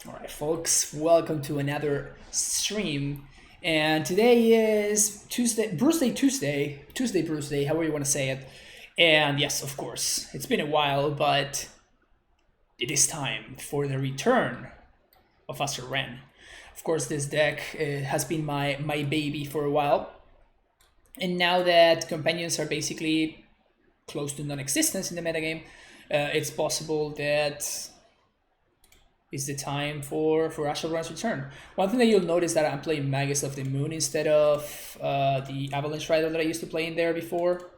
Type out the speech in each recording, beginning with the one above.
Alright folks, welcome to another stream. And today is Tuesday, Bruce Day Tuesday, Bruce Day, however you want to say it. And yes, of course, it's been a while, but it is time for the return of Astral Wrenn. Of course, this deck has been my baby for a while. And now that companions are basically close to non-existence in the metagame, it's possible that is the time for Astral Wrenn's return. One thing that you'll notice that I'm playing Magus of the Moon instead of the Avalanche Rider that I used to play in there before.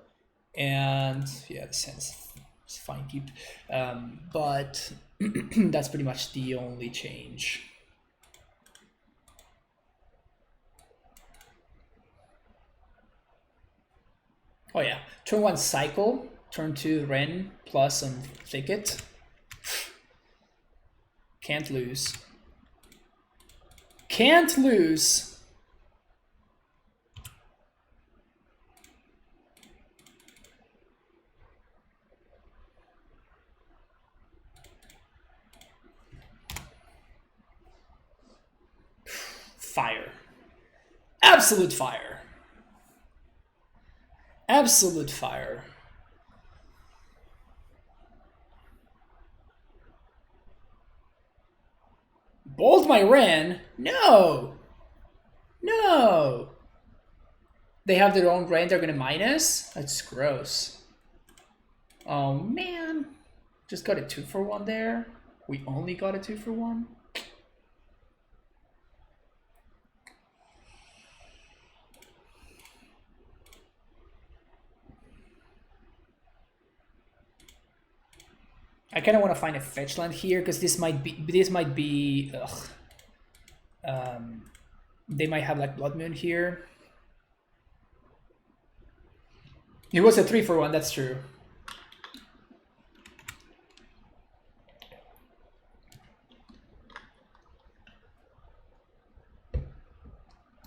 And yeah, the sense is fine keep. But that's pretty much the only change. Oh yeah, turn 1 Cycle, turn 2 Wrenn, plus on Thicket. Can't lose. Can't lose. Fire. Absolute fire. Absolute fire. Bold my Wrenn? No! No! They have their own Wrenn they're gonna minus? That's gross. Oh man. Just got a 2-for-1 there. We only got a 2-for-1. I kind of want to find a fetch land here because this might be they might have like Blood Moon here. It was a 3-for-1, that's true.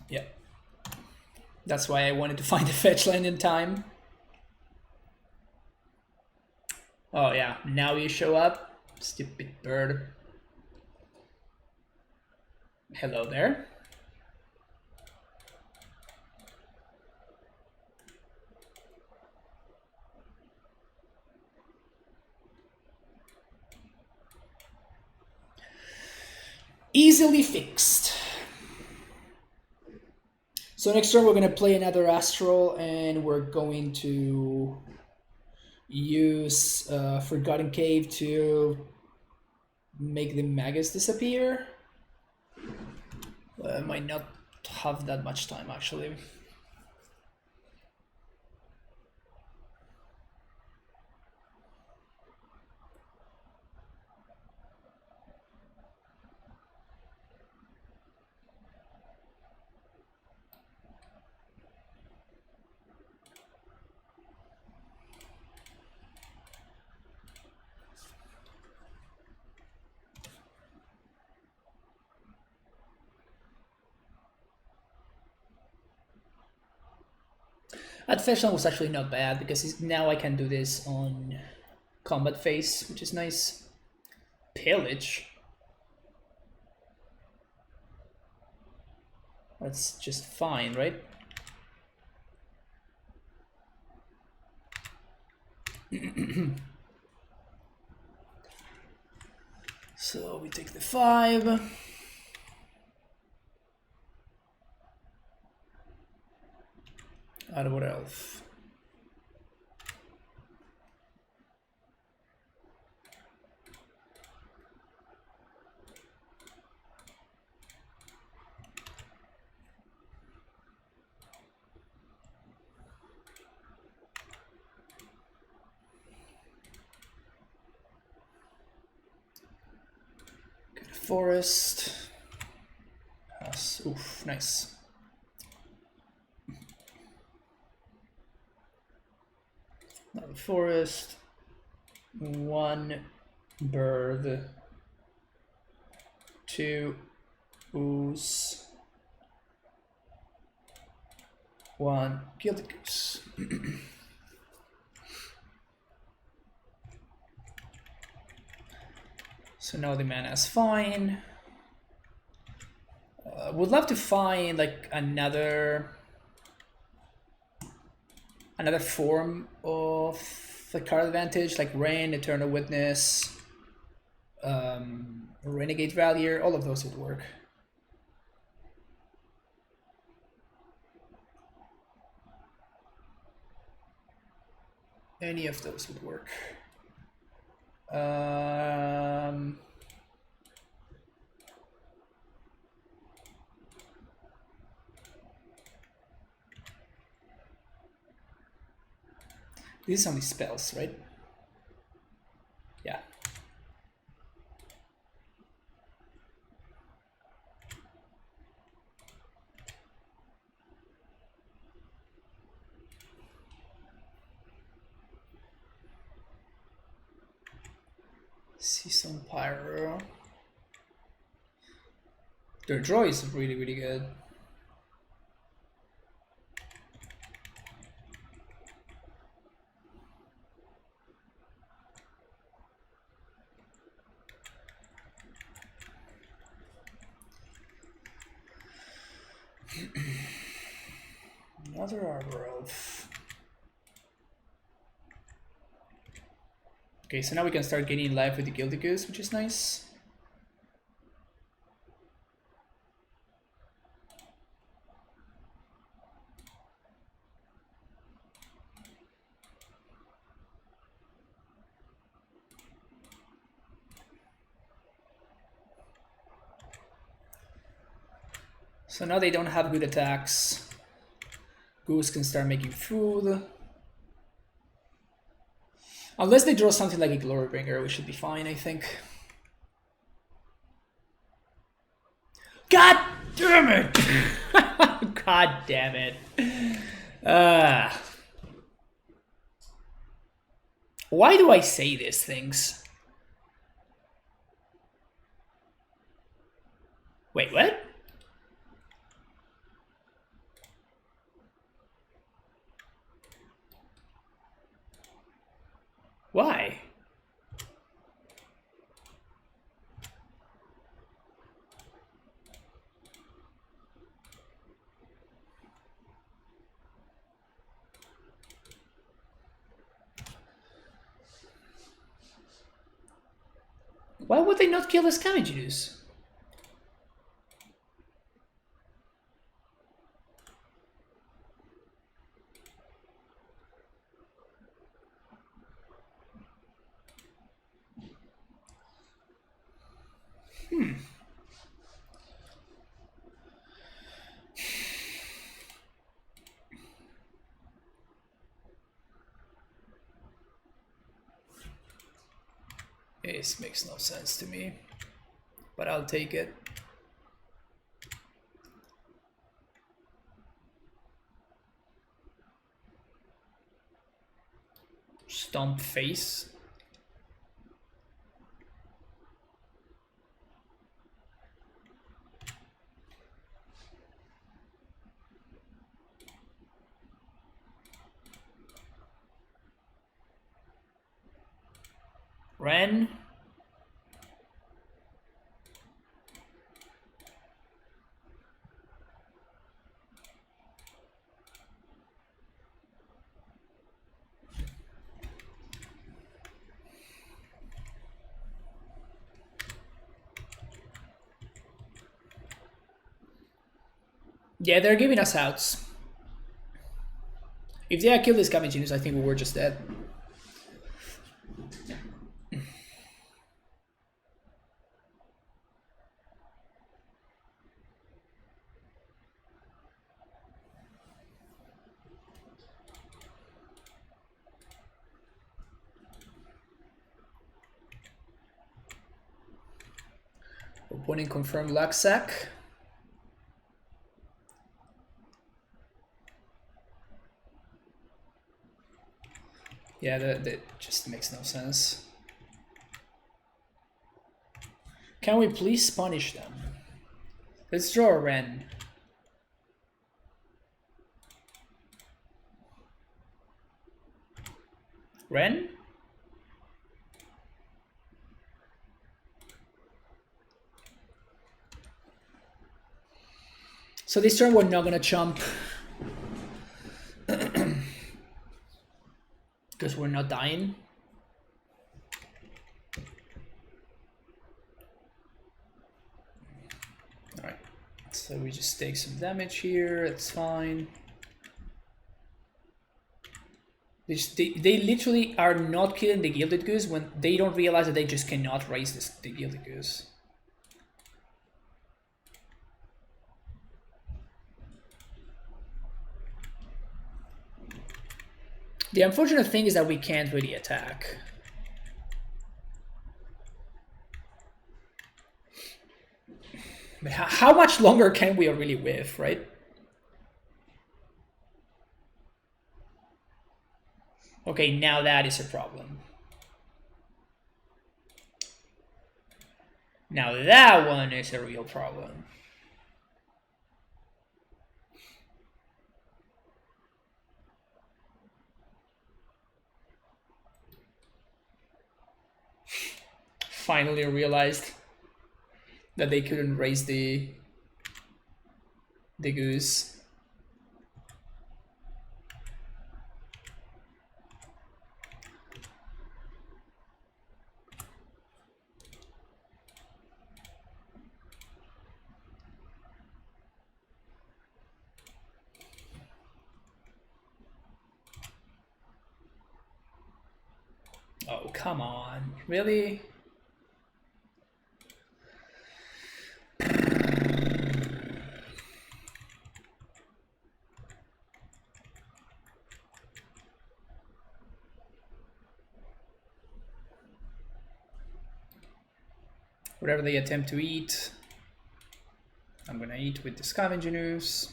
Yeah. That's why I wanted to find a fetch land in time. Oh yeah, now you show up, stupid bird. Hello there. Easily fixed. So next turn we're gonna play another Astral and we're going to use Forgotten Cave to make the Magus disappear. I might not have that much time actually. That fetch land was actually not bad because now I can do this on combat phase, which is nice. Pillage. That's just fine, right? So we take the 5. What else? Forest. Oof, nice. Another forest. 1 bird. 2 ooze. 1 Gilded Goose. So now the mana is fine. Would love to find like another form of the card advantage, like Wrenn, Eternal Witness, Renegade Valier. All of those would work. Any of those would work. These are only spells, right? Yeah. Season Pyro. Their draw is really, really good. Another Arbor Elf. Okay, so now we can start gaining life with the Gilded Goose, which is nice. So now they don't have good attacks. Goose can start making food. Unless they draw something like a Glorybringer, we should be fine, I think. God damn it! God damn it. Why do I say these things? Wait, what? Why? Why would they not kill the Scavengers? This makes no sense to me, but I'll take it. Stomp face. Wrenn. Yeah, they're giving us outs. If they had killed the Scavengers, I think we were just dead. Opponent confirmed luck sack. Yeah, that just makes no sense. Can we please punish them? Let's draw a Wrenn. Wrenn? So this turn we're not gonna chump. Because we're not dying. Alright. So we just take some damage here, it's fine. They literally are not killing the Gilded Goose when they don't realize that they just cannot raise the Gilded Goose. The unfortunate thing is that we can't really attack. But how much longer can we really whiff, right? Okay, now that is a problem. Now that one is a real problem. Finally realized that they couldn't raise the goose. Oh, come on. Really? Whatever they attempt to eat, I'm gonna eat with the Scavenging Ooze.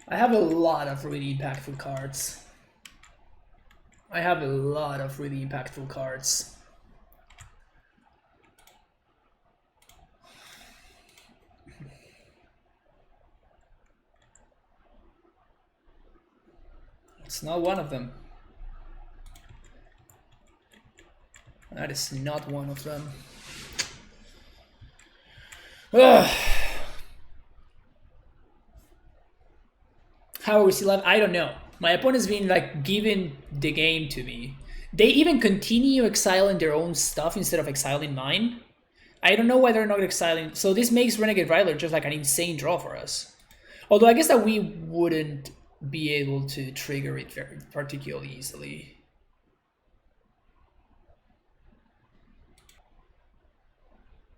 I have a lot of really impactful cards. It's not one of them. That is not one of them. Ugh. How are we still alive? I don't know. My opponent's been like giving the game to me. They even continue exiling their own stuff instead of exiling mine. I don't know why they're not exiling. So this makes Renegade Rider just like an insane draw for us. Although I guess that we wouldn't be able to trigger it very particularly easily.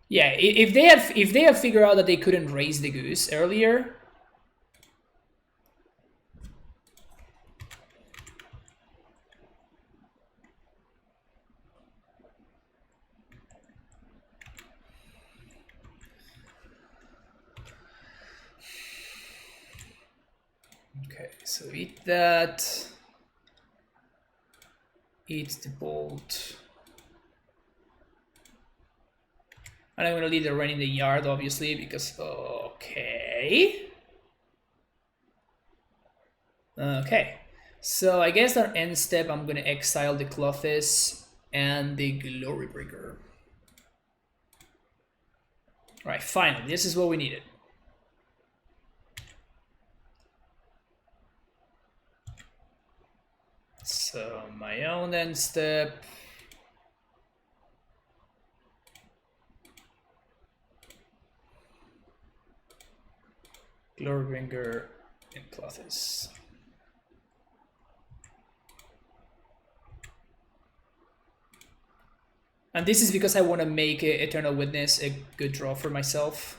Yeah, if they had figured out that they couldn't raise the goose earlier. Okay, so eat that. Eat the bolt. And I'm gonna leave the Wrenn in the yard, obviously, because okay. Okay. So I guess our end step, I'm gonna exile the Clothes and the Glorybringer. Alright, finally, this is what we needed. So my own end step. Glorybringer and Clothes. And this is because I want to make Eternal Witness a good draw for myself.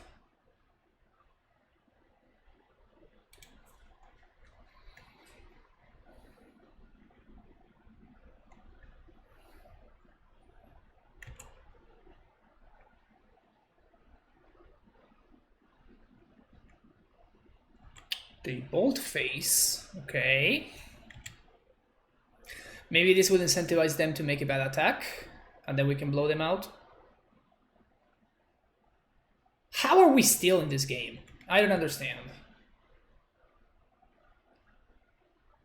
The Bolt Face, okay. Maybe this would incentivize them to make a bad attack, and then we can blow them out. How are we still in this game? I don't understand.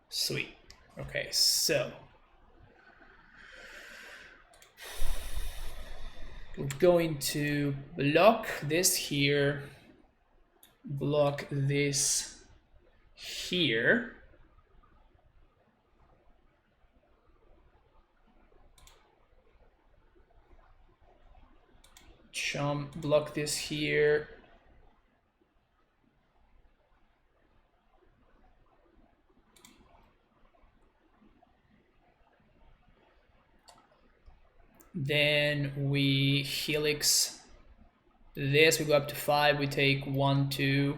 Sweet. Okay, so we're going to block this here, block this here. Block this here. Then we helix this, we go up to 5, we take 1, 2.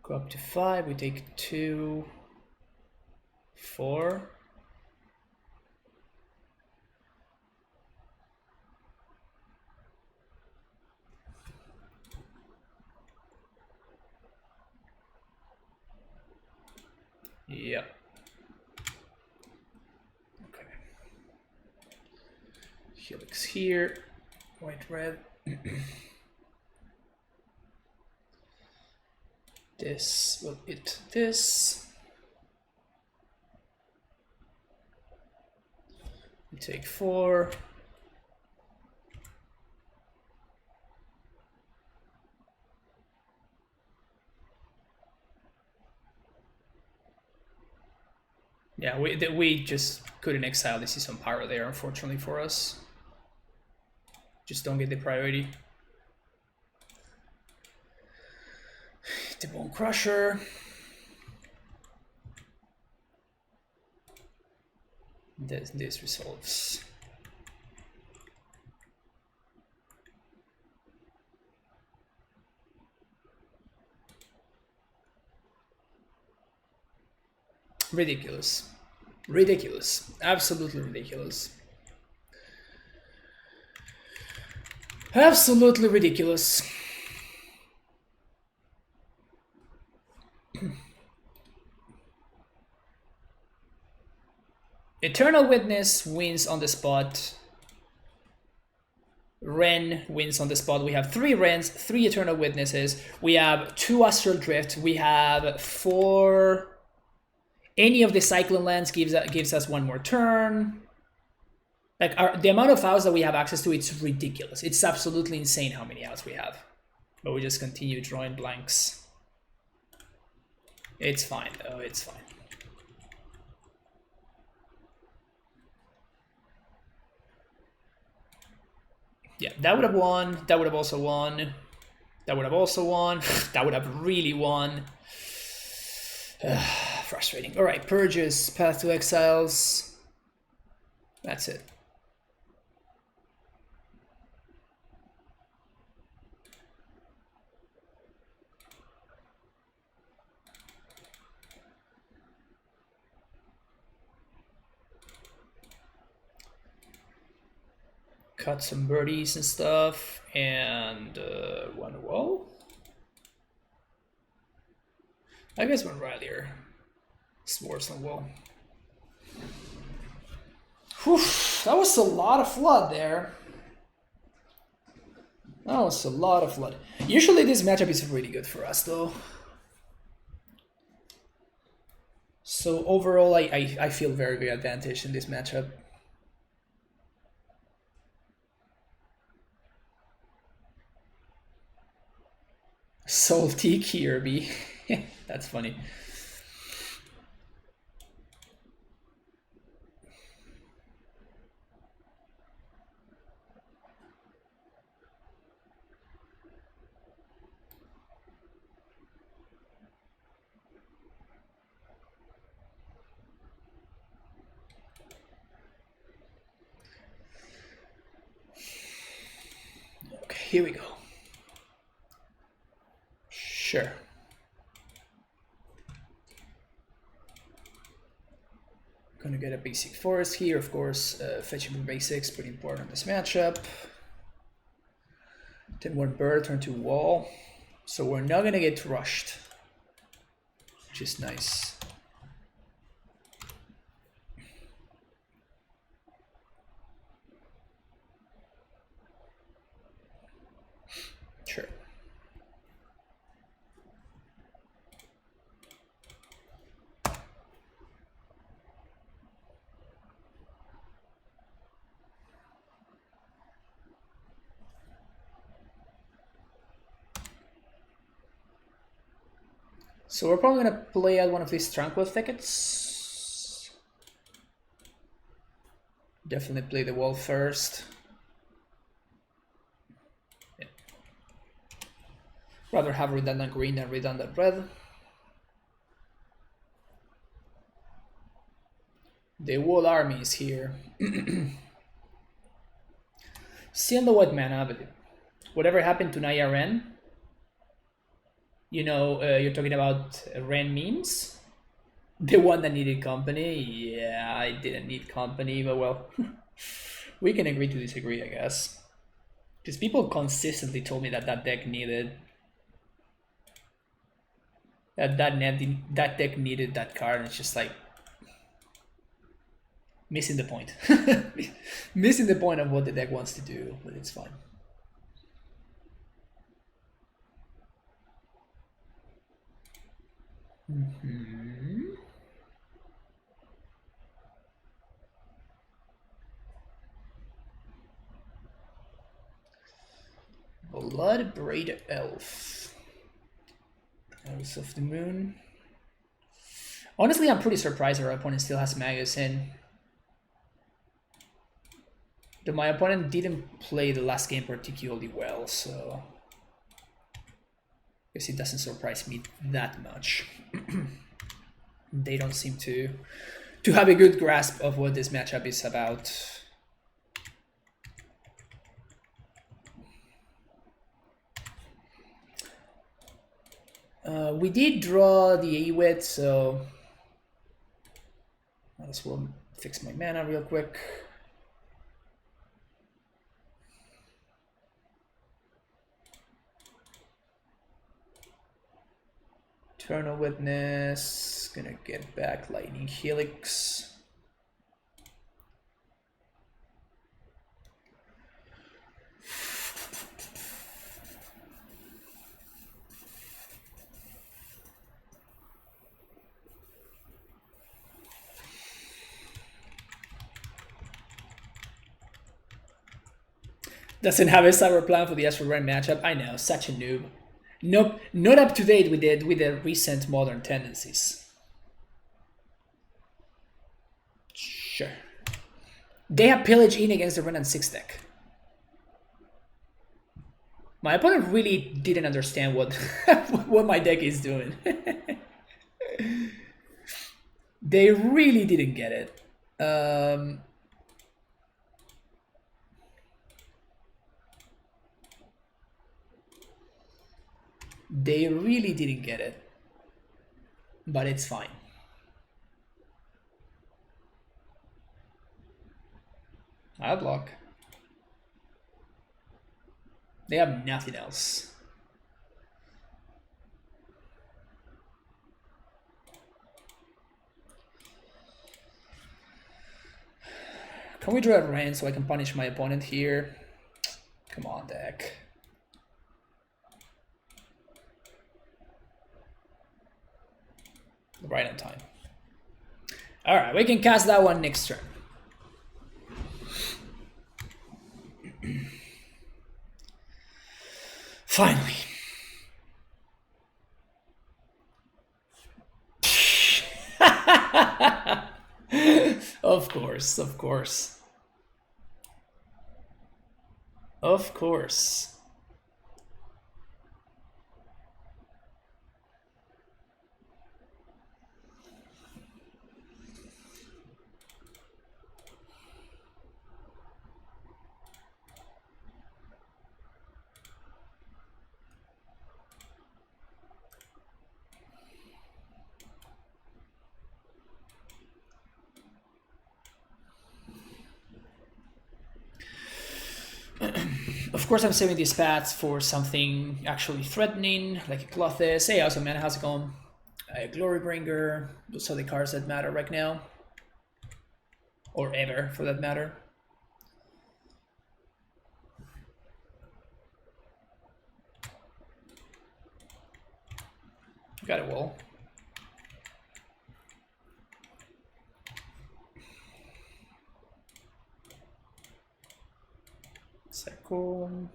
Go up to 5, we take 2, 4. Yep. Okay. Helix here, white, red. This will hit this. We take 4. Yeah, we just couldn't exile the Season Pyro there, unfortunately for us. Just don't get the priority. The Bone Crusher. This resolves. Ridiculous. Ridiculous. Absolutely ridiculous. Absolutely ridiculous. Eternal Witness wins on the spot. Wrenn wins on the spot. We have 3 Wrenns, 3 Eternal Witnesses. We have 2 Astral Drift. We have 4. Any of the Cyclone lands gives us 1 more turn. Like the amount of outs that we have access to, it's ridiculous. It's absolutely insane how many outs we have. But we just continue drawing blanks. It's fine though, it's fine. Yeah, that would have won. That would have also won. That would have also won. That would have really won. Frustrating. All right, Purges, Path to Exiles. That's it. Cut some birdies and stuff, and 1 wall. I guess 1 Rillier. Swords on wall. Whew, that was a lot of flood there. That was a lot of flood. Usually this matchup is really good for us though. So overall, I feel very, very advantaged in this matchup. Salty Kirby. That's funny. Okay, here we go. Sure. Gonna get a basic forest here, of course. Fetching for basics, pretty important in this matchup. Then 1 bird, turn to wall. So we're not gonna get rushed, which is nice. Sure. So we're probably gonna play out one of these Tranquil Thickets. Definitely play the wall first. Yeah. Rather have redundant green than redundant red. The wall army is here. Still no white mana, but whatever happened to Naya Wrenn? You know, you're talking about Wrenn memes? The one that needed company? Yeah, I didn't need company, but well, we can agree to disagree, I guess. Because people consistently told me that that deck needed... That deck needed that card, and it's just like... Missing the point. Missing the point of what the deck wants to do, but it's fine. Blood-Braid Elf. Elves of the Moon. Honestly, I'm pretty surprised our opponent still has Magus in. But my opponent didn't play the last game particularly well, so... I guess it doesn't surprise me that much. They don't seem to have a good grasp of what this matchup is about. We did draw the Awit, so might as well fix my mana real quick. Eternal Witness, gonna get back Lightning Helix. Doesn't have a cyber plan for the Astral Wrenn matchup. I know, such a noob. Nope, not up to date with the recent modern tendencies. Sure. They have Pillage in against the Wrenn and 6 deck. My opponent really didn't understand what what my deck is doing. They really didn't get it. They really didn't get it. But it's fine. I'll block. They have nothing else. Can we draw a Wrenn so I can punish my opponent here? Come on, deck. Right on time. Alright, we can cast that one next turn. Finally. Of course, of course. Of course. Of course, I'm saving these paths for something actually threatening, like a Clothes. Hey, also, man, how's it going? A Glorybringer. Those are the cards that matter right now. Or ever, for that matter. Got a wall. Cool.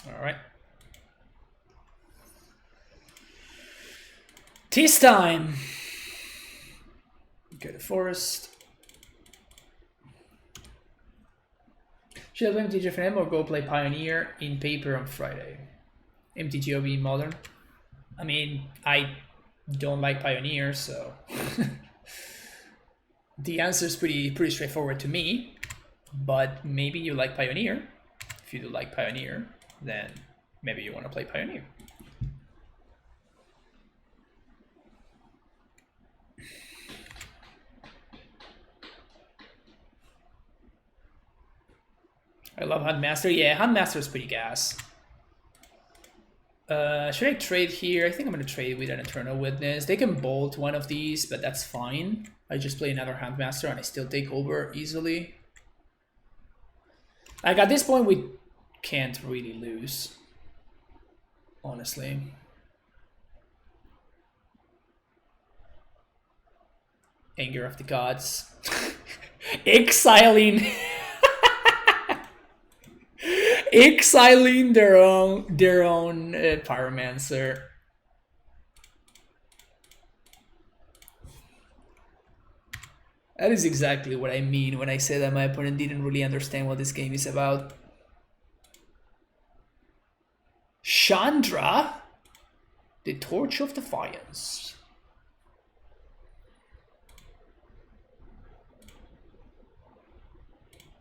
All right. Tis time. Go to forest. Should I play MTG for him or go play Pioneer in paper on Friday? MTGOB modern. I mean, I don't like Pioneer, so the answer is pretty straightforward to me. But maybe you like Pioneer. If you do like Pioneer, then maybe you want to play Pioneer. I love Huntmaster. Yeah, Huntmaster is pretty gas. Should I trade here? I think I'm going to trade with an Eternal Witness. They can bolt one of these, but that's fine. I just play another Huntmaster and I still take over easily. Like at this point, we can't really lose, honestly. Anger of the Gods. Exiling their own Pyromancer. That is exactly what I mean when I say that my opponent didn't really understand what this game is about. Chandra, the Torch of Defiance.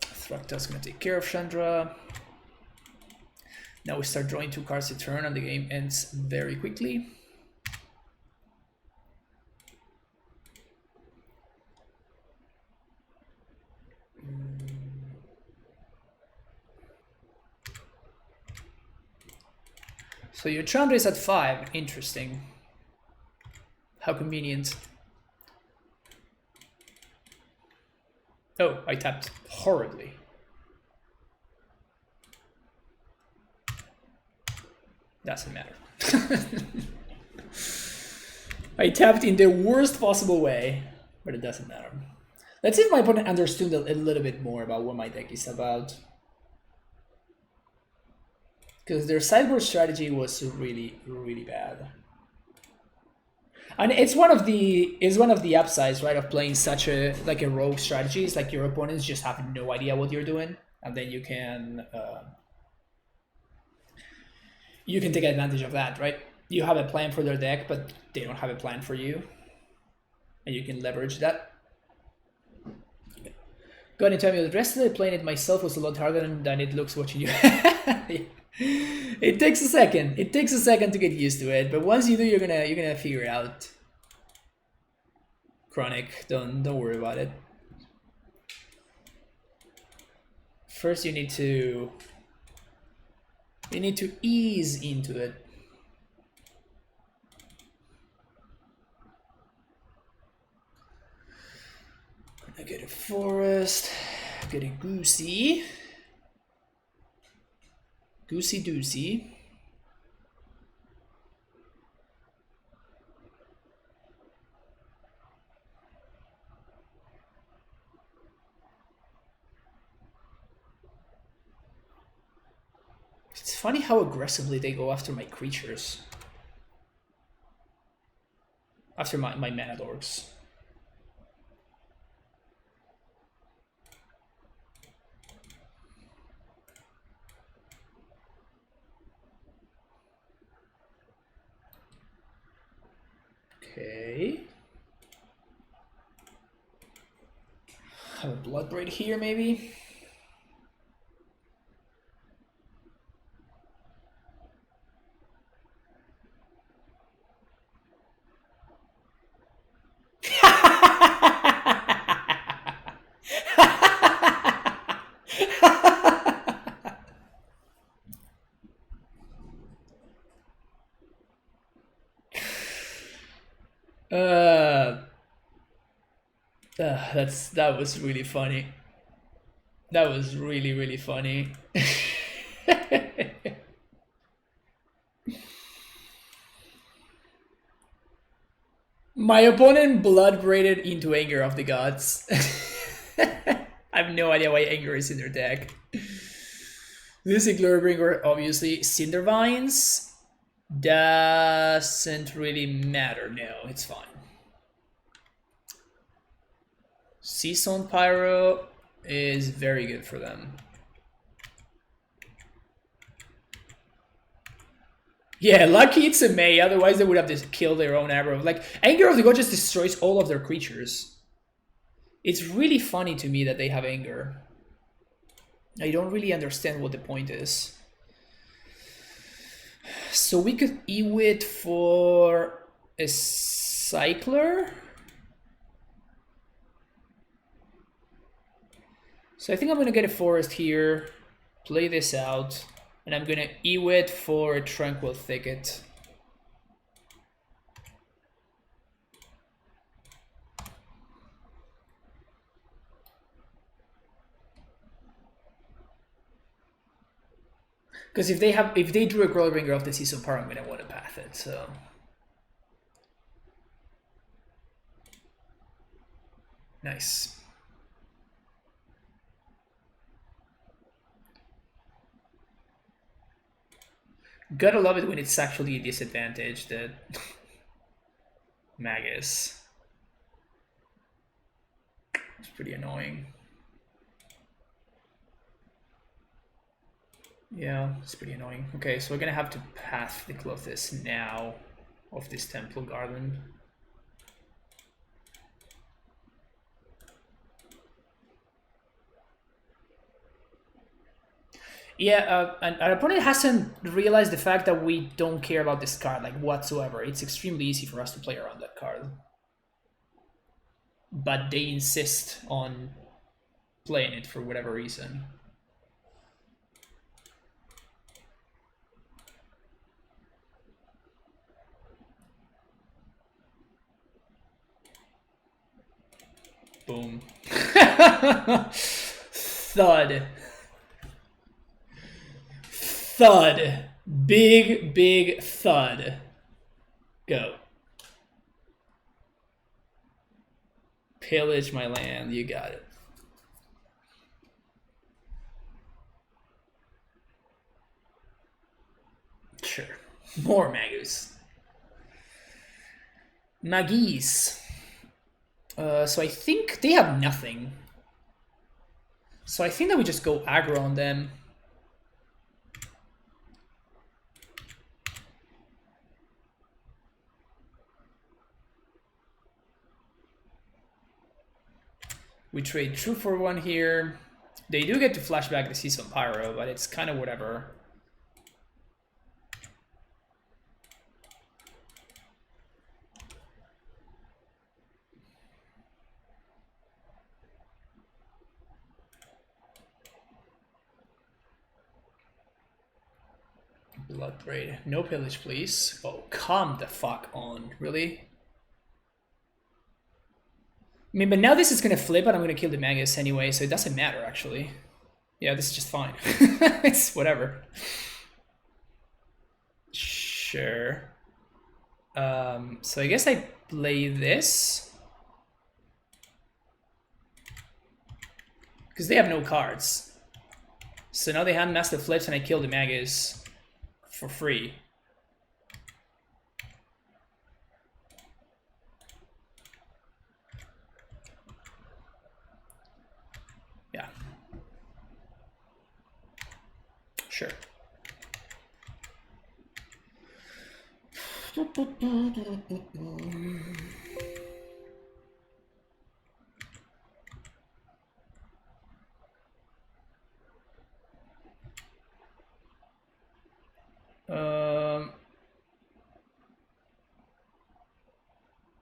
Thracta's gonna take care of Chandra. Now we start drawing 2 cards a turn and the game ends very quickly. So your Chandra is at 5. Interesting. How convenient. Oh, I tapped horribly. Doesn't matter. I tapped in the worst possible way, but it doesn't matter. Let's see if my opponent understood a little bit more about what my deck is about. Because their sideboard strategy was really bad. And it's one of the upsides, right, of playing such a rogue strategy. It's like your opponents just have no idea what you're doing, and then you can take advantage of that, right? You have a plan for their deck, but they don't have a plan for you, and you can leverage that. Go ahead and tell me, the rest of the playing it myself was a lot harder than it looks watching you. It takes a second. It takes a second to get used to it, but once you do, you're gonna figure it out. Chronic, don't worry about it. First, you need to ease into it. Gonna get a forest. Get a goosey. Goosey doozy. It's funny how aggressively they go after my creatures. After my mana dorks. Okay. Have a Bloodbraid here, maybe. That was really funny. That was really funny. My opponent blood-braided into Anger of the Gods. I have no idea why Anger is in their deck. This is Glorybringer, obviously. Cindervines. Doesn't really matter. No, it's fine. Season Pyro is very good for them. Yeah, lucky it's a May, otherwise they would have to kill their own aggro. Like, Anger of the God just destroys all of their creatures. It's really funny to me that they have Anger. I don't really understand what the point is. So we could Ewit for a Cycler? So I think I'm gonna get a Forest here, play this out, and I'm gonna Ewit for a Tranquil Thicket. Because if they drew a Growlbringer off the Season Power, I'm gonna want to path it. So nice. Gotta love it when it's actually a disadvantage that Magus. It's pretty annoying. Yeah, it's pretty annoying. Okay, so we're gonna have to path the Clothis now of this Temple Garden. Yeah, and our opponent hasn't realized the fact that we don't care about this card, like, whatsoever. It's extremely easy for us to play around that card. But they insist on playing it for whatever reason. Boom. Thud. Thud. Big, big thud. Go. Pillage my land. You got it. Sure. More Magus. Magis. So I think they have nothing. So I think that we just go aggro on them. We trade True for 1 here. They do get to flashback the Season Pyro, but it's kind of whatever. Bloodbraid. No pillage, please. Oh, come the fuck on. Really? I mean, but now this is gonna flip and I'm gonna kill the Magus anyway, so it doesn't matter, actually. Yeah, this is just fine. It's whatever. Sure. So I guess I play this. Because they have no cards. So now they hand Master Flips and I kill the Magus for free. Yeah. Sure.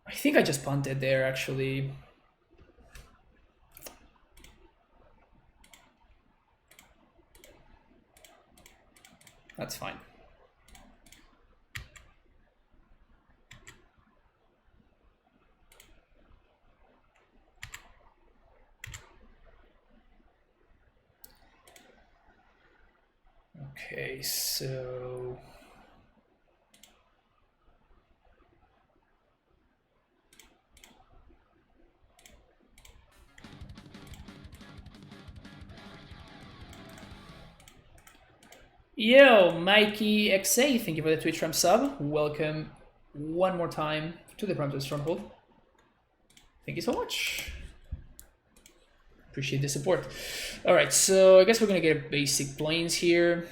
I think I just punted there, actually. That's fine. Okay, so... Yo, Mikey XA, thank you for the Twitch Prime sub. Welcome one more time to the Prime Stronghold. Thank you so much. Appreciate the support. All right, so I guess we're gonna get basic planes here.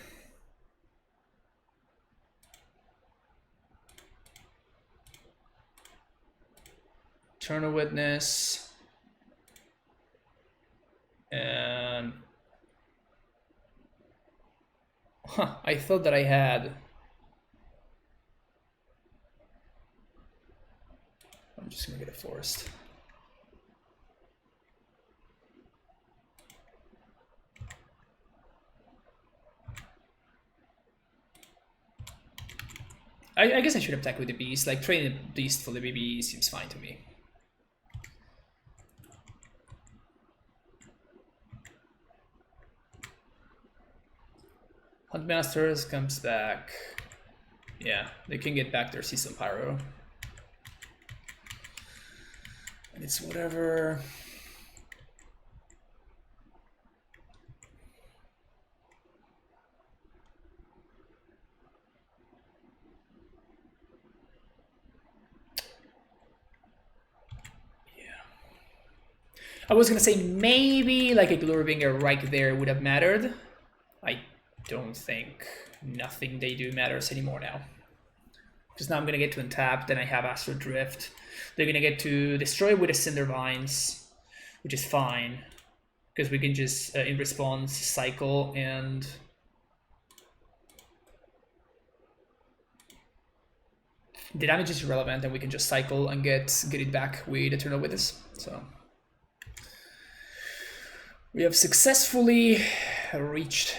Eternal Witness. And I thought that I had. I'm just gonna get a forest. I guess I should attack with the beast. Like trading the beast for the BB seems fine to me. Huntmasters comes back. Yeah, they can get back their Season Pyro. And it's whatever. I was gonna say maybe like a Glurbinger right there would have mattered. I don't think nothing they do matters anymore now. Because now I'm gonna get to untap, then I have Astral Drift. They're gonna get to destroy with the Cinder Vines, which is fine. Because we can just, in response, cycle and... The damage is irrelevant and we can just cycle and get it back with Eternal Witness. So... We have successfully reached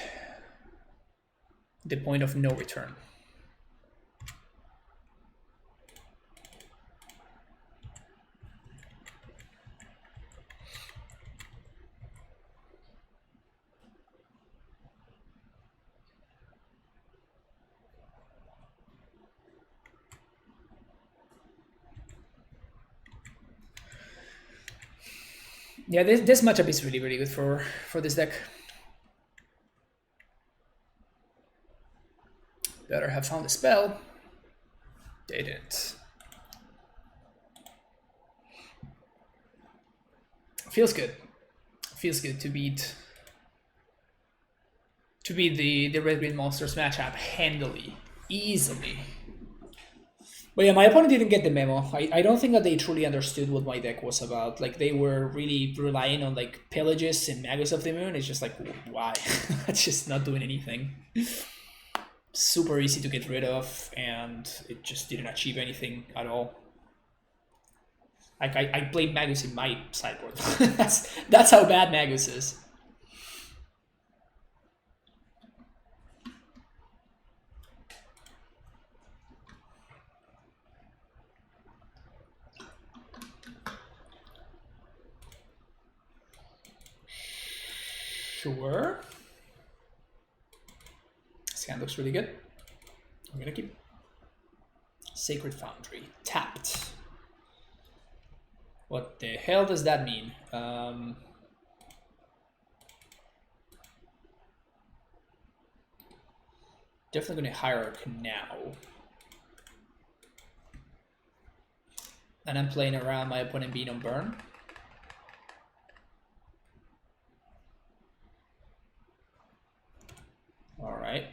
the point of no return. Yeah, this matchup is really, really good for this deck. Better have found a spell. They didn't. Feels good. Feels good to beat the red-green monsters matchup handily, easily. But yeah, my opponent didn't get the memo. I don't think that they truly understood what my deck was about. Like, they were really relying on, like, Pillages and Magus of the Moon. It's just like, why? It's just not doing anything. Super easy to get rid of, and it just didn't achieve anything at all. Like, I played Magus in my sideboard. that's how bad Magus is. Sure. This hand looks really good. I'm gonna keep. Sacred Foundry. Tapped. What the hell does that mean? Definitely gonna hierarch now. And I'm playing around my opponent being on burn. Alright.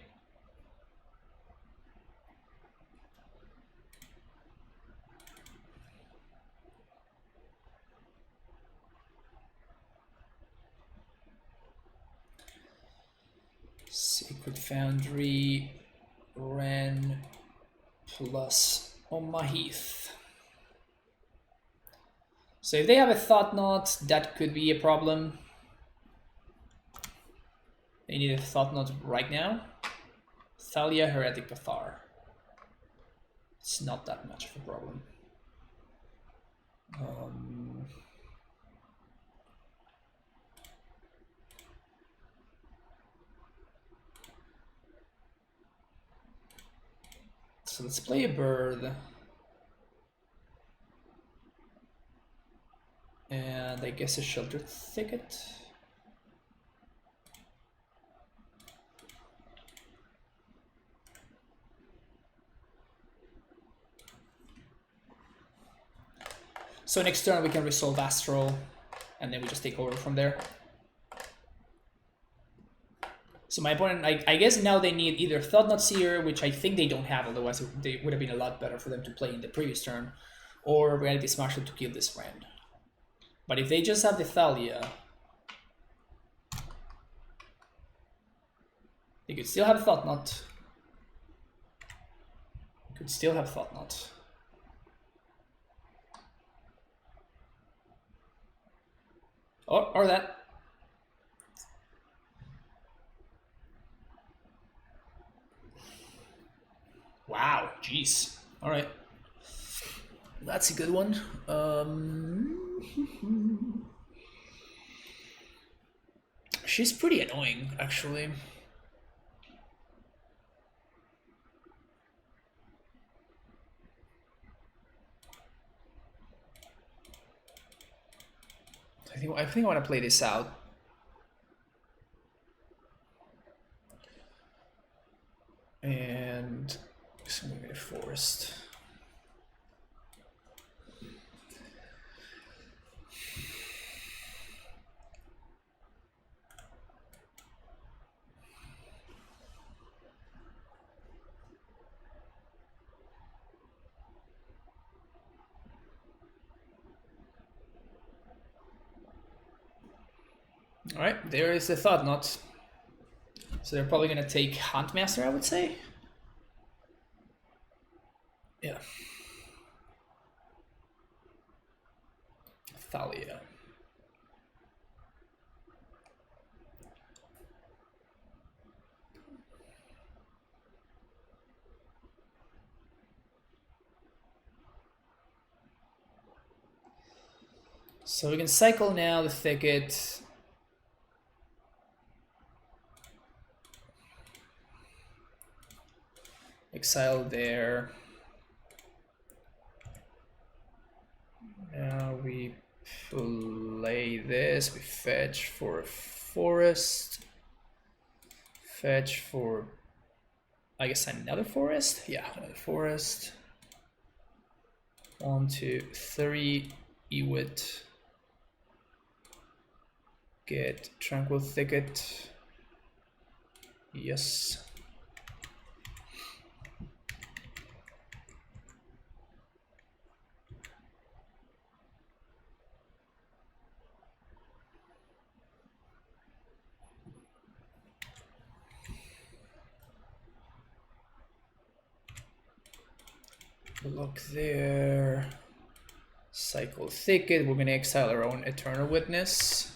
Sacred Foundry, Wrenn, plus Omahith. So if they have a Thought Knot, that could be a problem. They need a Thought Knot right now. Thalia, Heretic Pathar. It's not that much of a problem. So let's play a bird. And I guess a Sheltered Thicket. So next turn we can resolve Astral, and then we just take over from there. So my opponent, I guess now they need either Thought-Knot Seer, which I think they don't have, otherwise they would have been a lot better for them to play in the previous turn, or Reality Smasher to kill this Wrenn. But if they just have the Thalia, they could still have Thought-Knot. Could still have Thought-Knot. Or that. Wow, jeez. All right. That's a good one. She's pretty annoying, actually. I think I want to play this out. And so I'm going to get a forest. All right, there is the Thought-Knot. So they're probably going to take Huntmaster, I would say. Yeah. Thalia. So we can cycle now the Thicket. Exile there. Now we play this. We fetch for a forest. Fetch for, I guess, another forest? Yeah, another forest. 1, 2, 3. Ewit. Get Tranquil Thicket. Yes. Look there. Cycle Thicket. We're going to exile our own Eternal Witness.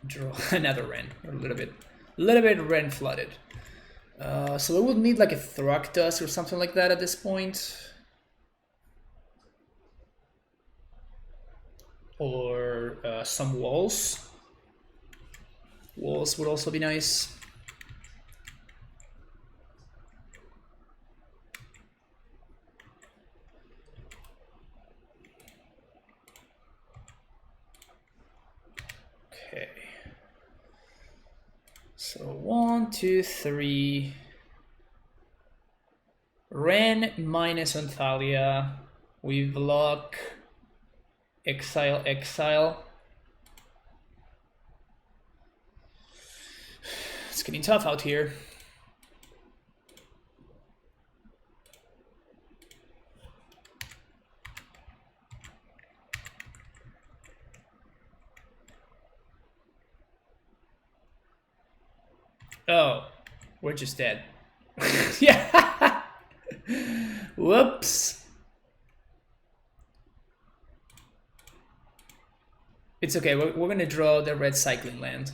Draw another Wrenn. A little bit Wrenn flooded. So we would need like a Thractus or something like that at this point. Or some walls. Walls would also be nice. Okay. So 1, 2, 3. Wrenn minus Unthalia. We block. Exile, exile. It's getting tough out here. Oh, we're just dead. Yeah. Whoops. It's okay. We're going to draw the red cycling land.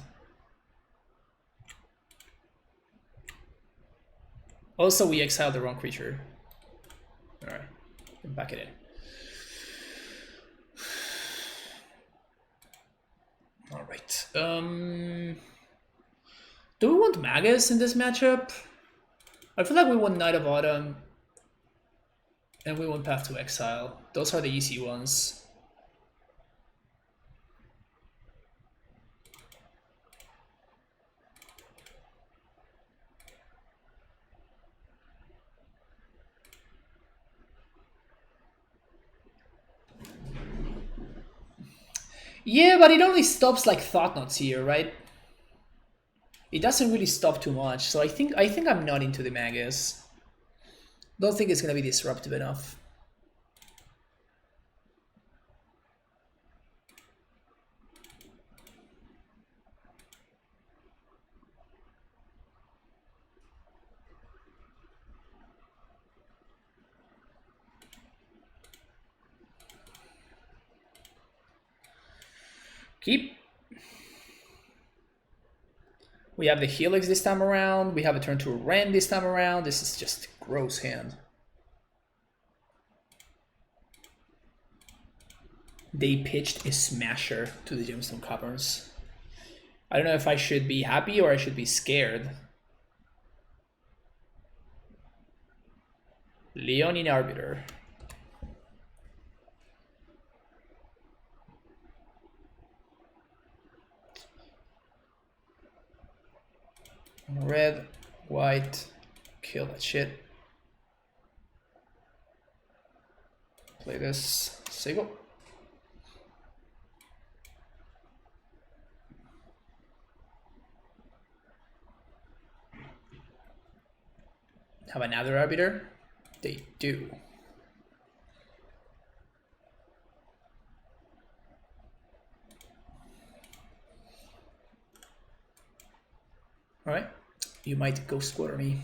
Also, we exiled the wrong creature. All right. Back it in. All right. Do we want Magus in this matchup? I feel like we want Knight of Autumn. And we want Path to Exile. Those are the easy ones. Yeah, but it only stops like thought knots here, right? It doesn't really stop too much, so I think I'm not into the Magus. Don't think it's gonna be disruptive enough. Keep. We have the Helix this time around. We have a turn to a Wrenn this time around. This is just a gross hand. They pitched a Smasher to the Gemstone Coppers. I don't know if I should be happy or I should be scared. Leonine Arbiter. Red, white, kill that shit. Play this, Sigil. Have another Arbiter? They do. Alright, you might Ghost Quarter me.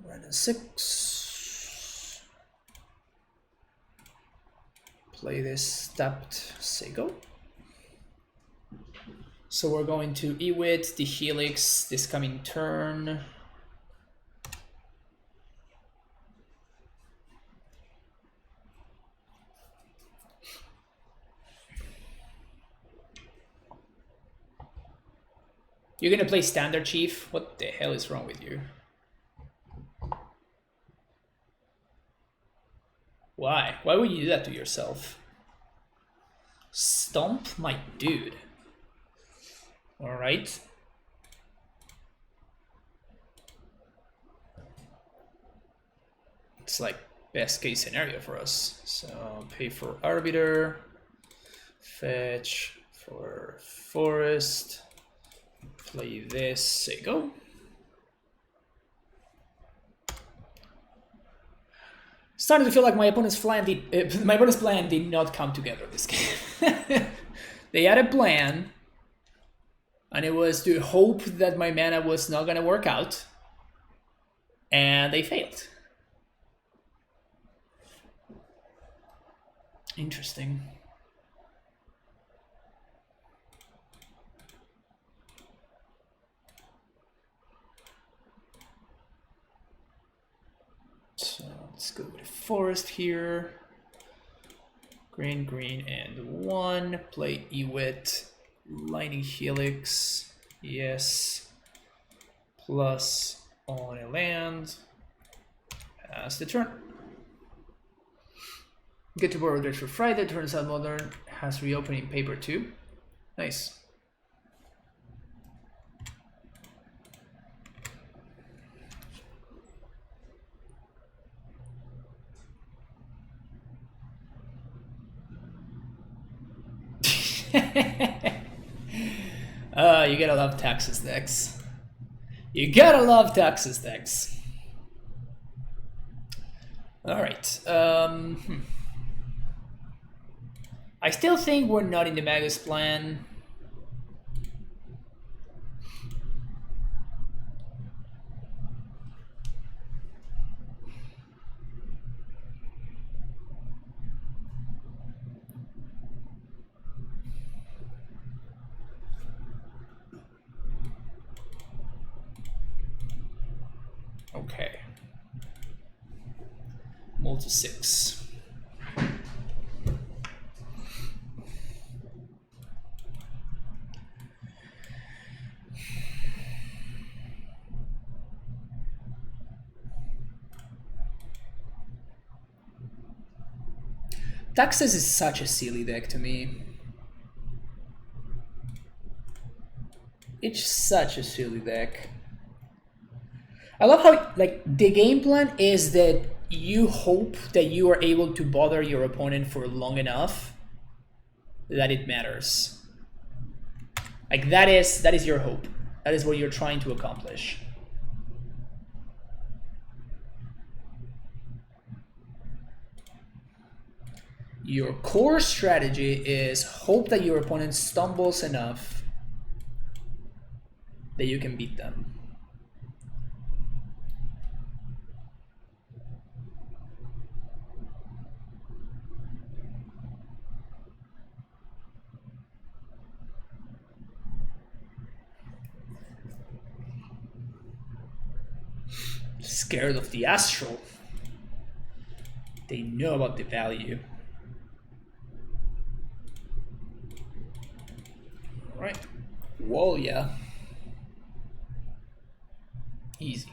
Run a 6. Play this stepped Sego. So we're going to Ewit, the Helix this coming turn. You're gonna play Standard, Chief? What the hell is wrong with you? Why? Why would you do that to yourself? Stomp, my dude. Alright. It's like best case scenario for us. So pay for Arbiter. Fetch for Forest. Play this, say go. Starting to feel like my opponent's plan did not come together this game. They had a plan, and it was to hope that my mana was not gonna work out, and they failed. Interesting. So let's go with a Forest here. Green, green, and 1. Play Ewit. Lightning Helix. Yes. Plus on a land. Pass the turn. Get to borrow dirt for Friday. Turns out Modern has reopening paper too. Nice. You gotta love Texas decks. You gotta love Texas decks. Alright. I still think we're not in the Magus plan. Okay. Multi 6. Texas is such a silly deck to me. It's such a silly deck. I love how like the game plan is that you hope that you are able to bother your opponent for long enough that it matters. Like that is your hope. That is what you're trying to accomplish. Your core strategy is hope that your opponent stumbles enough that you can beat them. Scared of the Astral. They know about the value. Right. Whoa, yeah. Easy.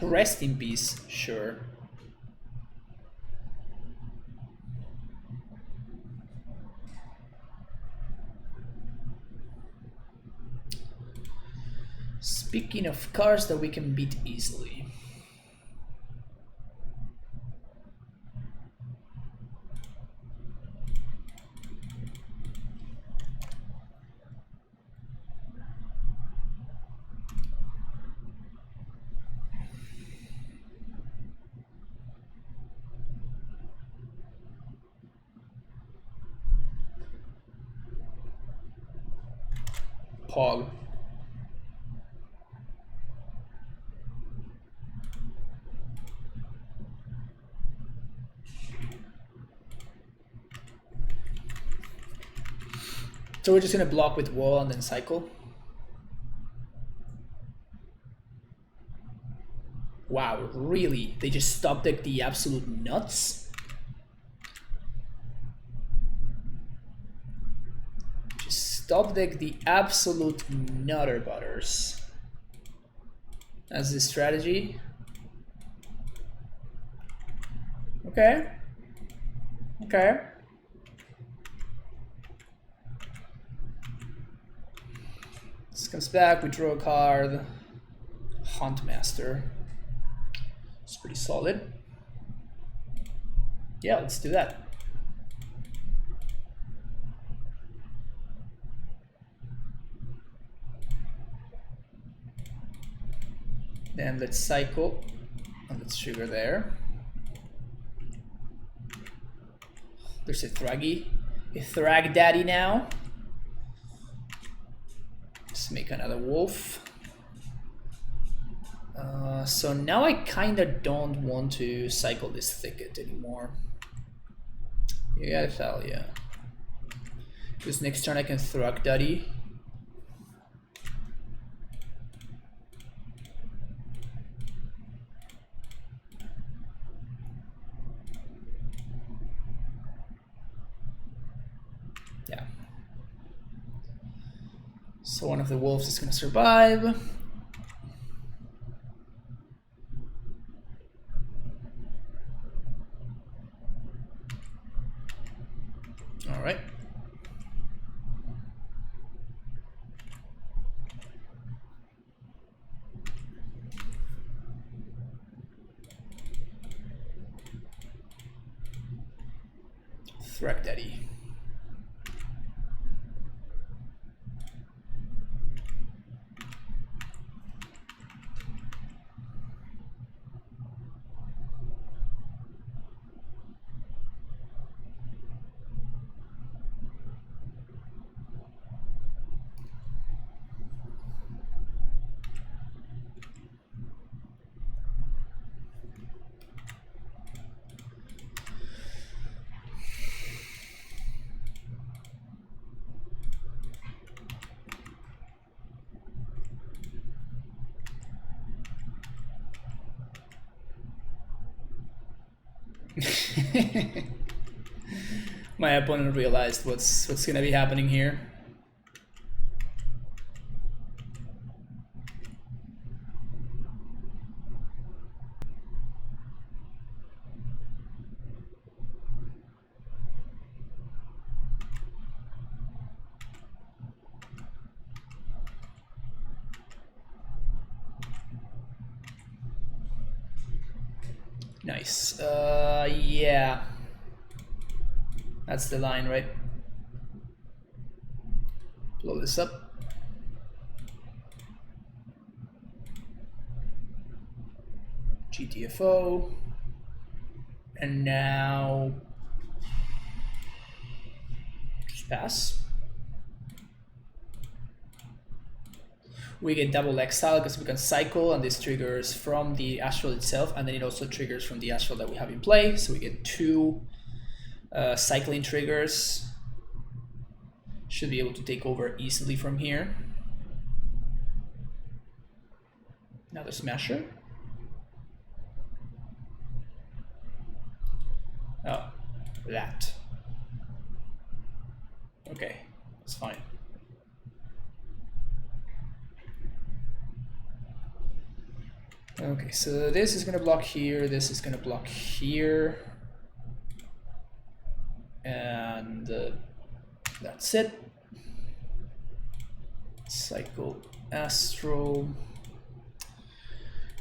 Rest in peace, sure. Speaking of cards that we can beat easily. Pog. So we're just gonna block with wall and then cycle. Wow, really? They just stop deck the absolute nuts? Just stop deck the absolute nutter butters. That's the strategy. Okay. Okay. This comes back, we draw a card. Huntmaster. It's pretty solid. Yeah, let's do that. Then let's cycle. And let's trigger there. There's a Thraggy. A Thrag Daddy now. Let's make another wolf. So now I kinda don't want to cycle this thicket anymore. Yeah, hell yeah. Because next turn I can Thrag Daddy. Yeah. So one of the wolves is gonna survive. All right. Thrag Daddy. My opponent realized what's gonna be happening here. Nice. Yeah. That's the line, right? Blow this up. GTFO. And now just pass. We get double exile because we can cycle, and this triggers from the Astral itself, and then it also triggers from the Astral that we have in play. So we get 2 cycling triggers. Should be able to take over easily from here. Another Smasher. Oh, that. Okay, that's fine. Okay, so this is gonna block here, this is gonna block here. And that's it. Cycle Astral.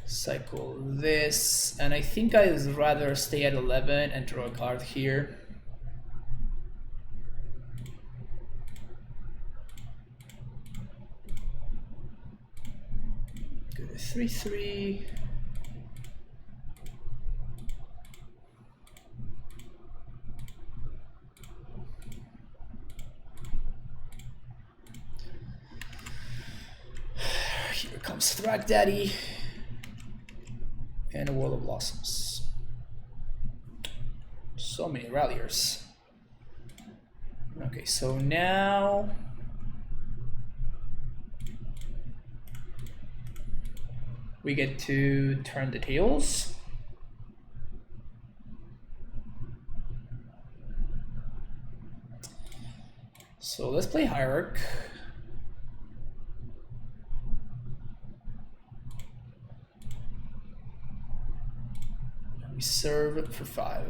Cycle this, and I think I'd rather stay at 11 and draw a card here. Go to 3/3. Here comes Thrag Daddy. And a World of Blossoms. So many ralliers. Okay, so now we get to turn the tables. So let's play Hierarch. We serve for 5.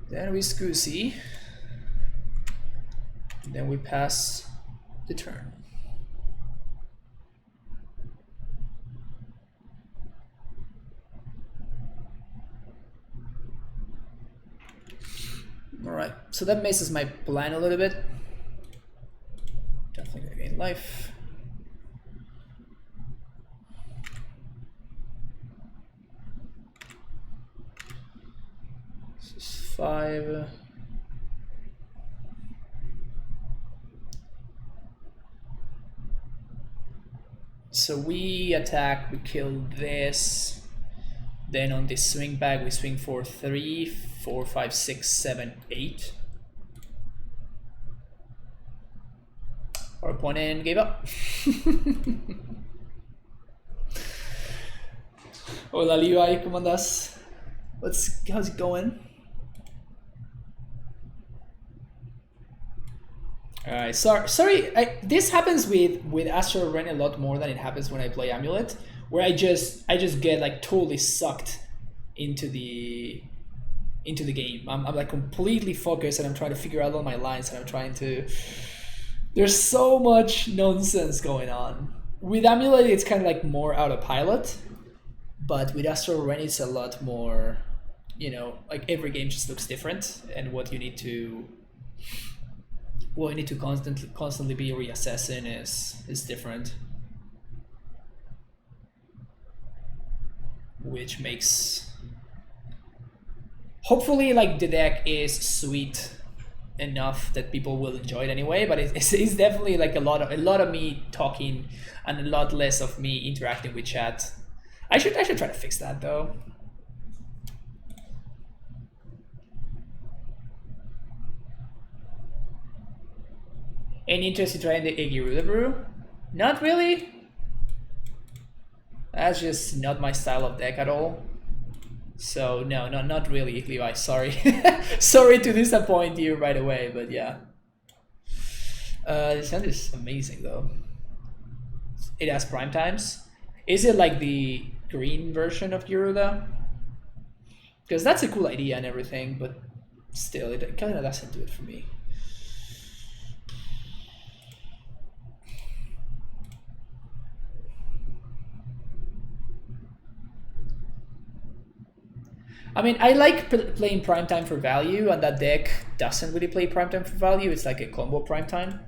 Then we Scoozy. Then we pass the turn. Alright, so that messes my plan a little bit. Definitely gonna gain life. This is 5. So we attack, we kill this. Then on this swing back, we swing for 3, 4, 5, 6, 7, 8. Our opponent gave up. Hola Levi, ¿cómo andas? How's it going? Alright, sorry. This happens with Astral Wrenn a lot more than it happens when I play Amulet, where I just get like totally sucked into the game. I'm like completely focused, and I'm trying to figure out all my lines, and I'm trying to. There's so much nonsense going on. With Amulet, it's kind of like more autopilot, but with Astral Wrenn, it's a lot more. You know, like every game just looks different, and what you need to constantly be reassessing is different, which makes hopefully like the deck is sweet enough that people will enjoy it anyway. But it's definitely like a lot of me talking and a lot less of me interacting with chat. I should try to fix that though. Any interest in trying the Giruda brew? Not really. That's just not my style of deck at all. So no, not really, Levi. Sorry, sorry to disappoint you right away, but yeah. This hand is amazing though. It has prime times. Is it like the green version of Giruda? Because that's a cool idea and everything, but still, it kind of doesn't do it for me. I mean, I like playing Primetime for value, and that deck doesn't really play Primetime for value. It's like a combo Primetime.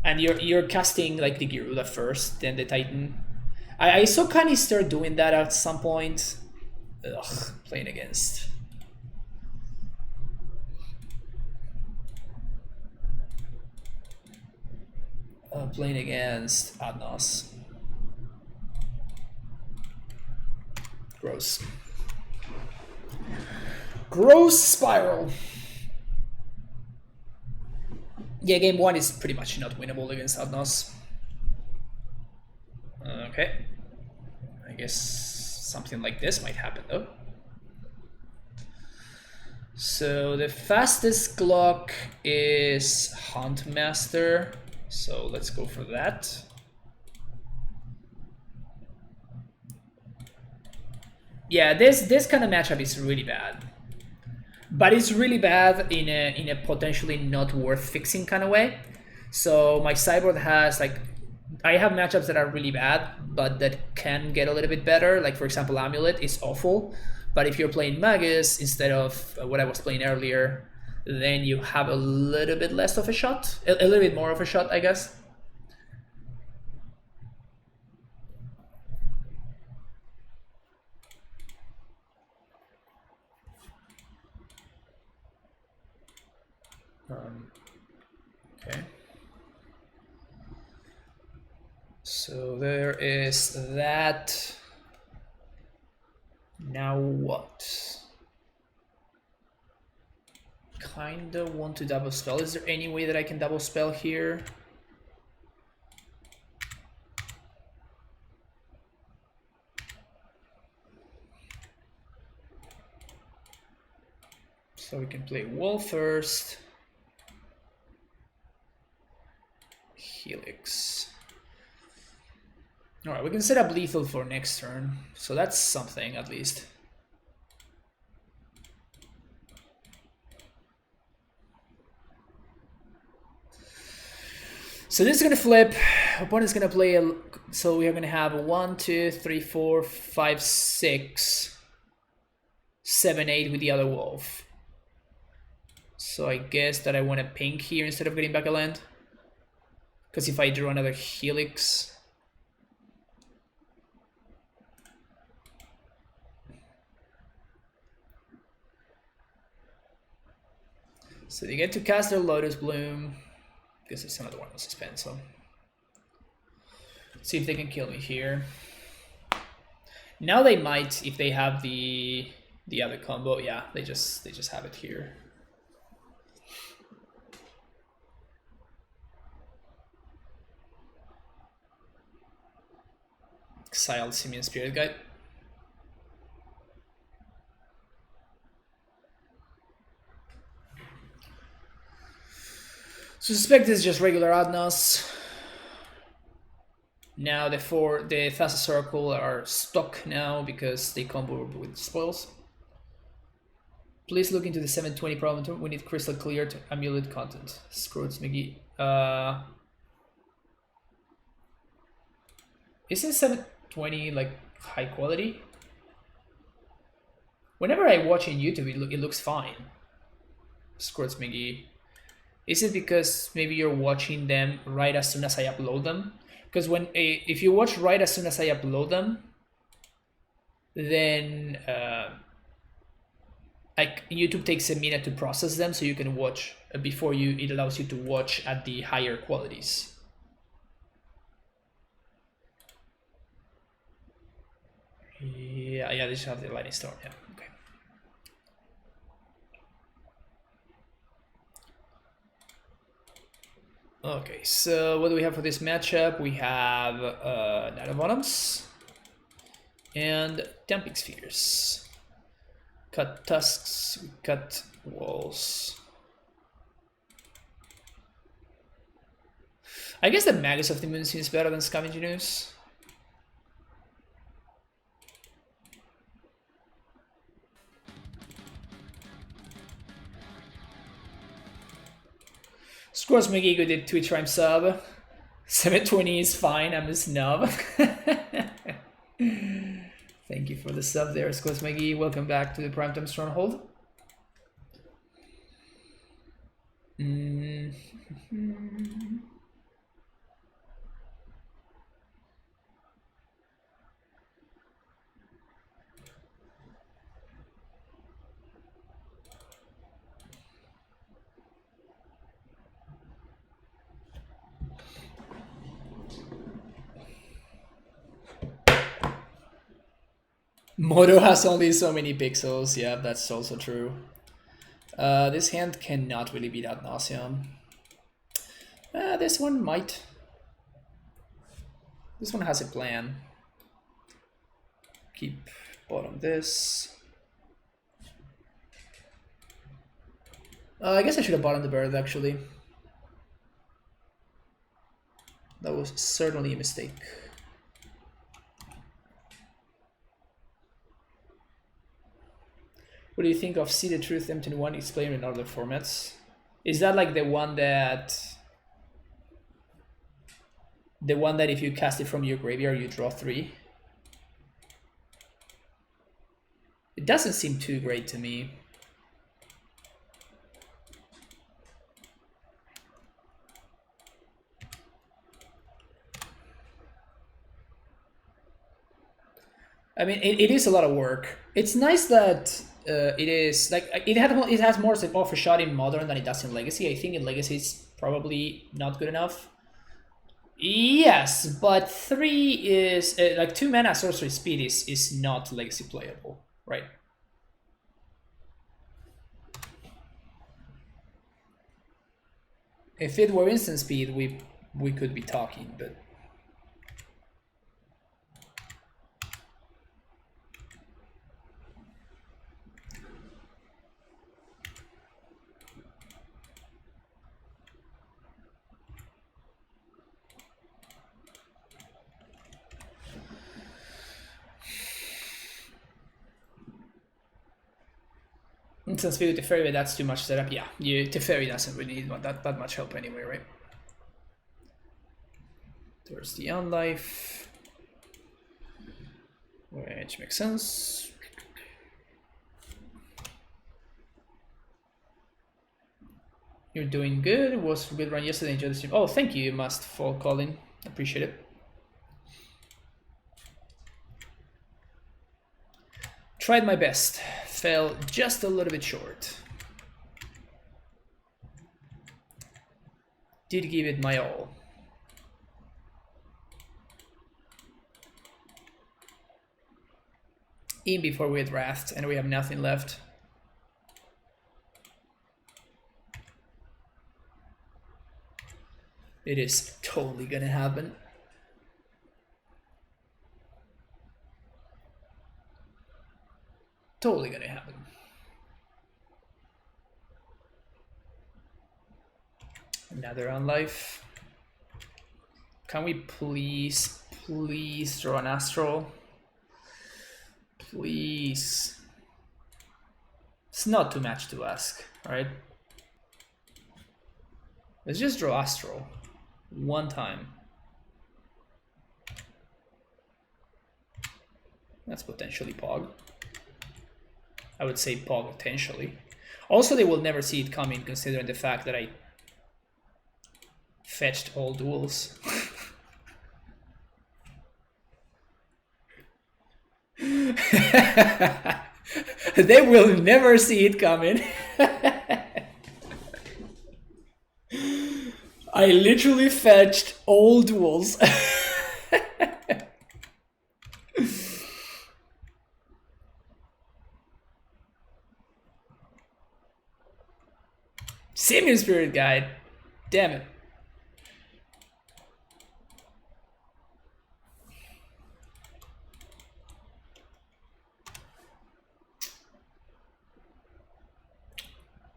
And you're casting like the Gruul at first, then the Titan. I saw Kanye start doing that at some point. Ugh, playing against. Playing against Adnos. Gross. Gross spiral. Yeah, game 1 is pretty much not winnable against Adnos. Okay. I guess something like this might happen though. So the fastest clock is Huntmaster. So let's go for that. Yeah, this kind of matchup is really bad. But it's really bad in a potentially not worth fixing kind of way. So my sideboard has like, I have matchups that are really bad, but that can get a little bit better. Like for example, Amulet is awful. But if you're playing Magus instead of what I was playing earlier, then you have a little bit less of a shot. A little bit more of a shot, I guess. Okay. So there is that. Now what? Kinda want to double spell. Is there any way that I can double spell here? So we can play Wall first. Helix. Alright, we can set up lethal for next turn. So that's something at least. So this is gonna flip. Opponent's gonna play a, so we are gonna have 1, 2, 3, 4, 5, 6, 7, 8 with the other wolf. So I guess that I want to pink here instead of getting back a land. Because if I draw another Helix, so they get to cast their Lotus Bloom. Guess it's another one on suspend, so see if they can kill me here. Now they might if they have the other combo. Yeah, they just have it here. Exiled Simian Spirit Guide. So suspect is just regular Adnos. Now the Thassa Circle are stuck now because they combo with spoils. Please look into the 720 problem. We need crystal clear to amulet content. Scrooge McGee. Isn't 720 like high quality? Whenever I watch on YouTube, it looks fine. Scrooge McGee. Is it because maybe you're watching them right as soon as I upload them? Because if you watch right as soon as I upload them, then YouTube takes a minute to process them, so you can watch before it allows you to watch at the higher qualities. Yeah, they just have the lightning storm. Yeah, okay. Okay, so what do we have for this matchup? We have Knight of Bottoms and Damping Spheres. Cut tusks, cut walls. I guess the Magus of the Moon seems better than Scavenging Ooze. Scores McGee did Twitch Prime sub. 720 is fine, I'm a snub. Thank you for the sub there, Skos McGee. Welcome back to the Primetime Stronghold. Moto has only so many pixels. Yeah, that's also true. This hand cannot really beat out Nauseam. This one might. This one has a plan. Keep bottom this. I guess I should have bottomed the bird actually. That was certainly a mistake. What do you think of See the Truth MT1 explained in other formats? Is that like the one that if you cast it from your graveyard you draw 3? It doesn't seem too great to me. I mean, it is a lot of work. It's nice that it is like it has more of a shot in Modern than it does in Legacy. I think in Legacy it's probably not good enough. Yes, but 3 is like 2 mana sorcery speed is not Legacy playable, right? If it were instant speed, we could be talking, but. Instant speed with Teferi, that's too much setup. Yeah, Teferi doesn't really need that much help anyway, right? Towards the Unlife, which makes sense. You're doing good. It was a good run yesterday. Enjoy the stream. Oh, thank you, Must for calling. Appreciate it. Tried my best. Fell just a little bit short. Did give it my all. In before we draft, and we have nothing left. It is totally gonna happen. Totally gonna happen. Another Unlife. Can we please draw an Astral? Please. It's not too much to ask, right? Let's just draw Astral. One time. That's potentially Pog. I would say Pog potentially. Also, they will never see it coming considering the fact that I fetched all duels. They will never see it coming. I literally fetched all duels. Simian Spirit Guide. Damn it.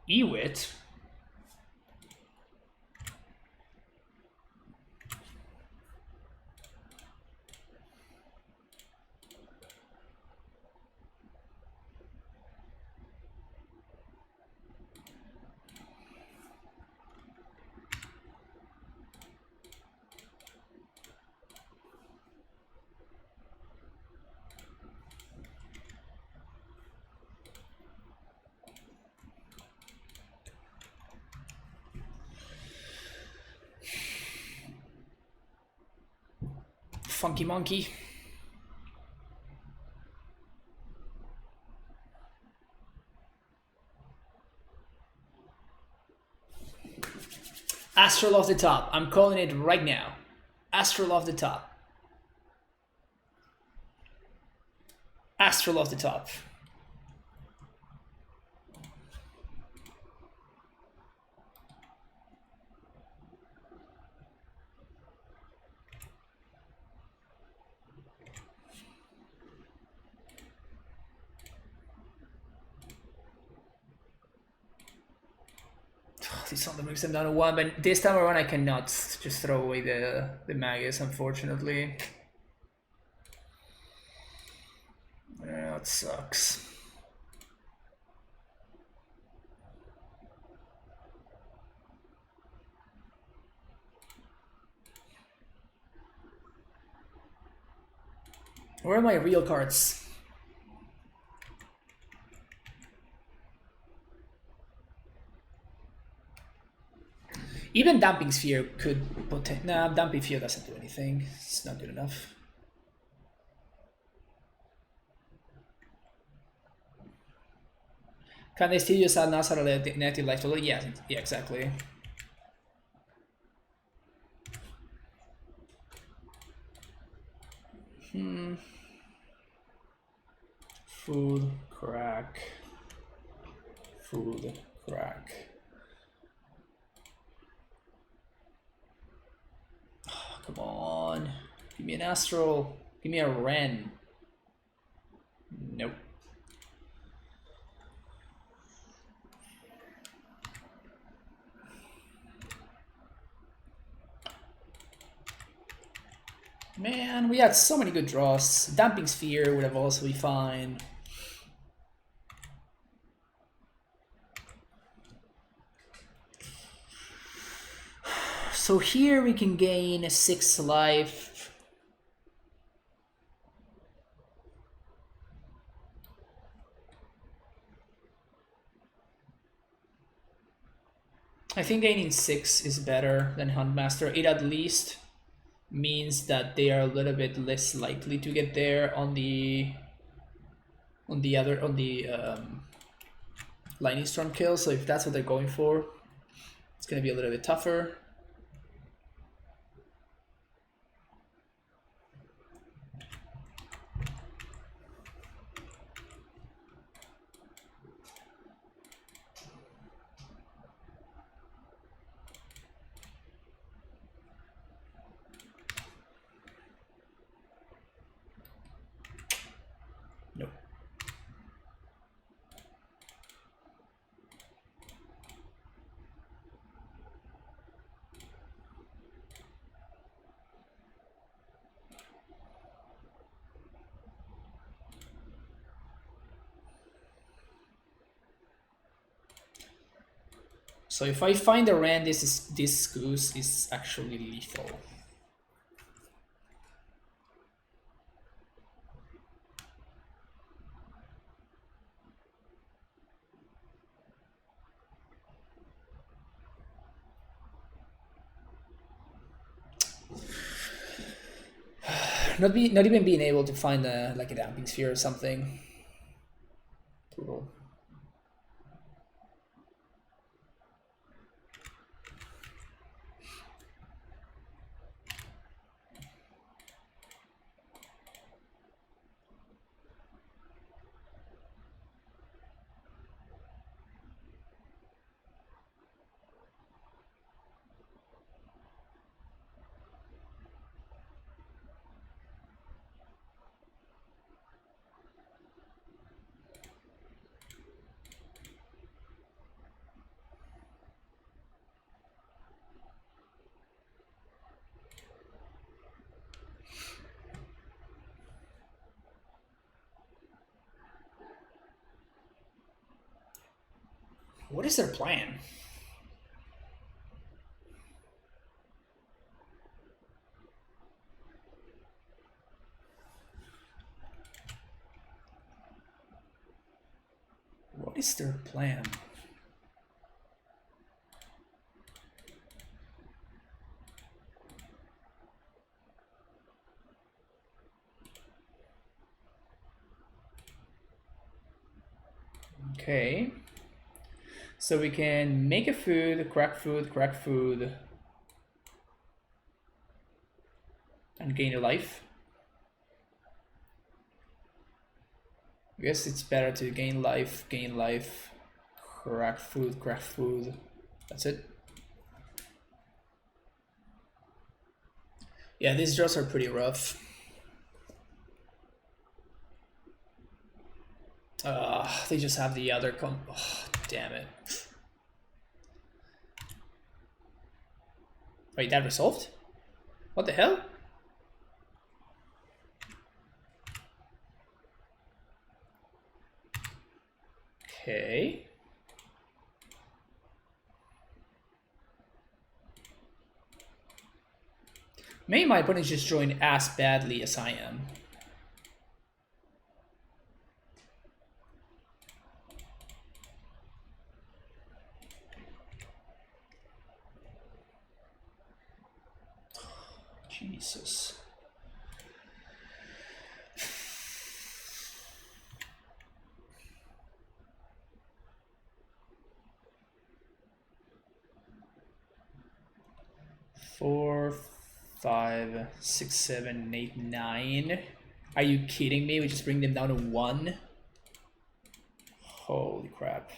Ewit? funky monkey. Astral off the top. I'm calling it right now. Astral off the top. Astral off the top. This one moves them down to 1, but this time around I cannot just throw away the Magus, unfortunately. Yeah, that sucks. Where are my real cards? Even Damping Sphere could put... Nah, Damping Sphere doesn't do anything. It's not good enough. Can they still use a Nazar negative life total? Yeah, exactly. Food, crack. Food, crack. Oh, come on. Give me an Astral. Give me a Wrenn. Nope. Man, we had so many good draws. Damping Sphere would have also been fine. So here we can gain 6 life. I think gaining 6 is better than Huntmaster. It at least means that they are a little bit less likely to get there on the Lightning Storm kill. So if that's what they're going for, it's gonna be a little bit tougher. Nope. So if I find a Wrenn, this goose is actually lethal. Not even being able to find like a Damping Sphere or something. Brutal. What is their plan? What is their plan? Okay. So we can make a food, crack food, and gain a life. I guess it's better to gain life, crack food. That's it. Yeah, these draws are pretty rough. They just have the other oh, damn it. Wait, that resolved? What the hell? Okay. Maybe my opponent just joined as badly as I am. Jesus. Four, 5, 6, 7, 8, 9. Are you kidding me? We just bring them down to 1? Holy crap.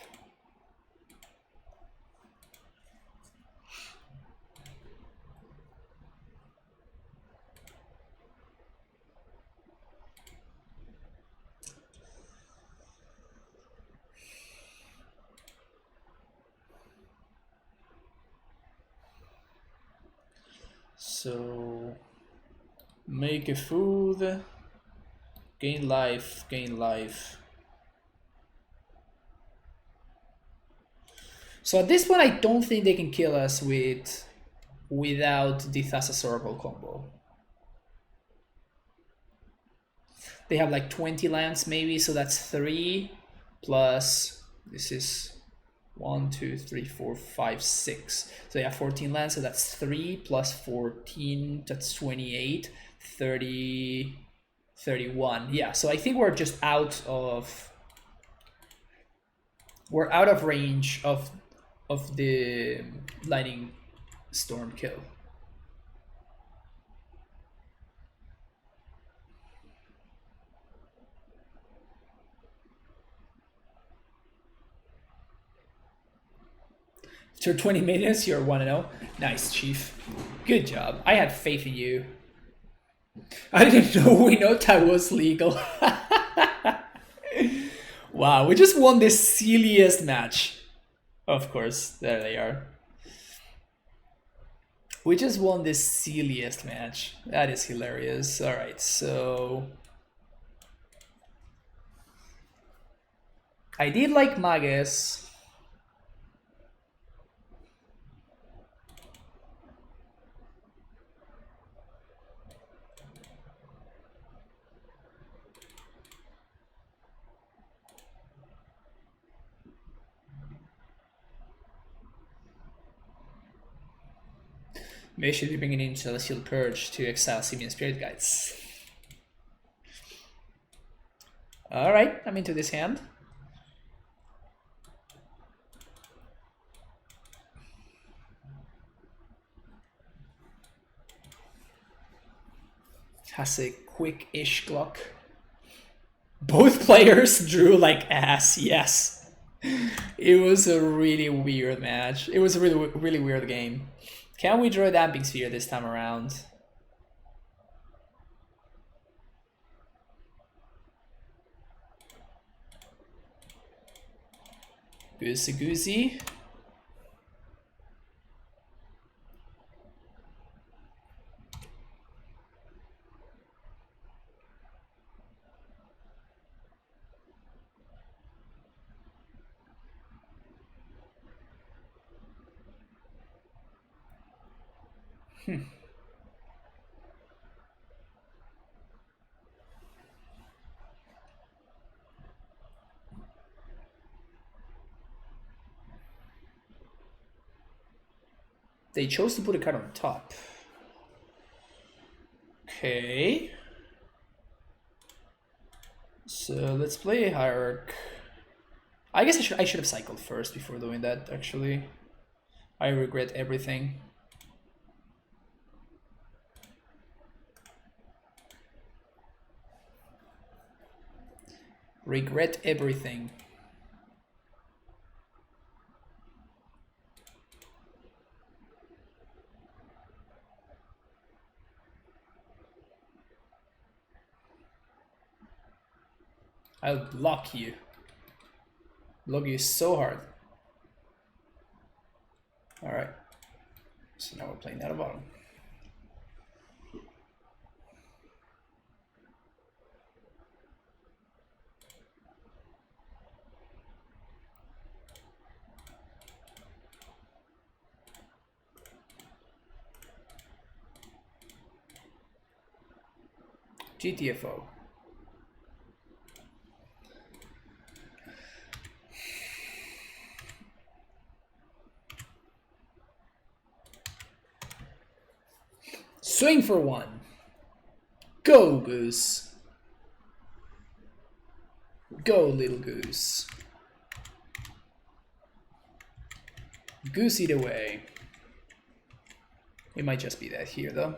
So make a food, gain life. So at this point I don't think they can kill us without the Thassa's Oracle combo. They have like 20 lands maybe, so that's 3 plus this is 1, 2, 3, 4, 5, 6. So they have 14 lands, so that's 3 plus 14, that's 28, 30, 31. Yeah, so I think we're just out of range of the Lightning Storm kill. After 20 minutes, you're 1-0. Nice, Chief. Good job. I had faith in you. I didn't know Winota was legal. Wow, we just won the silliest match. Of course, there they are. We just won the silliest match. That is hilarious. Alright, so... I did like Magus. Maybe should be bringing in Celestial Purge to exile Simian Spirit Guides. Alright, I'm into this hand. Has a quick-ish clock. Both players drew like ass, yes. It was a really weird match. It was a really weird game. Can we draw a Damping Sphere this time around? Goosey. They chose to put a card on top. Okay. So let's play Hierarch. I guess I should have cycled first before doing that, actually. I regret everything. Regret everything. I'll block you. Block you so hard. Alright. So now we're playing out of bottom. GTFO. Swing for one. Go, Goose. Go, little Goose. Goose eat away. It might just be that here, though.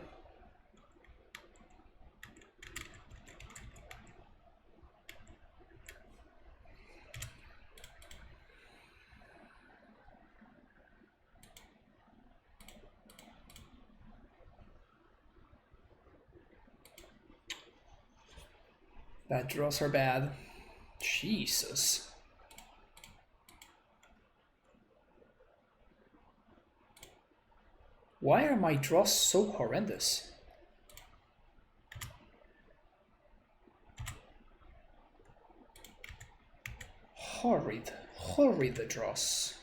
Bad draws are bad. Jesus. Why are my draws so horrendous? Horrid the draws.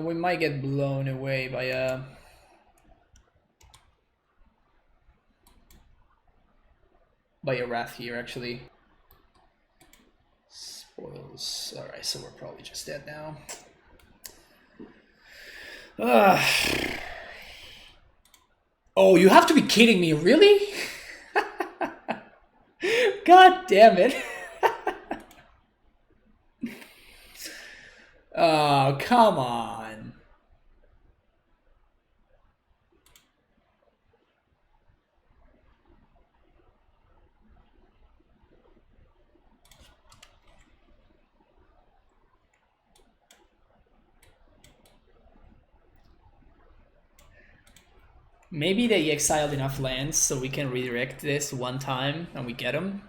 We might get blown away by a wrath here, actually. Spoils. Alright, so we're probably just dead now. Oh, you have to be kidding me, really? God damn it. Oh, come on. Maybe they exiled enough lands so we can redirect this one time and we get them.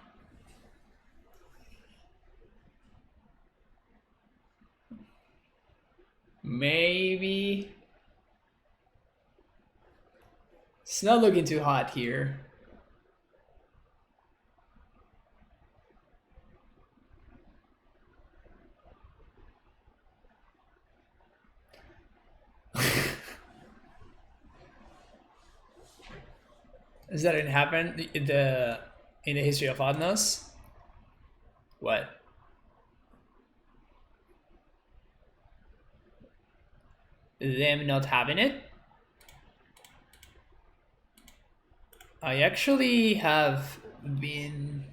Maybe. It's not looking too hot here. Is that didn't happen in the history of Adnos? What? Them not having it? I actually have been...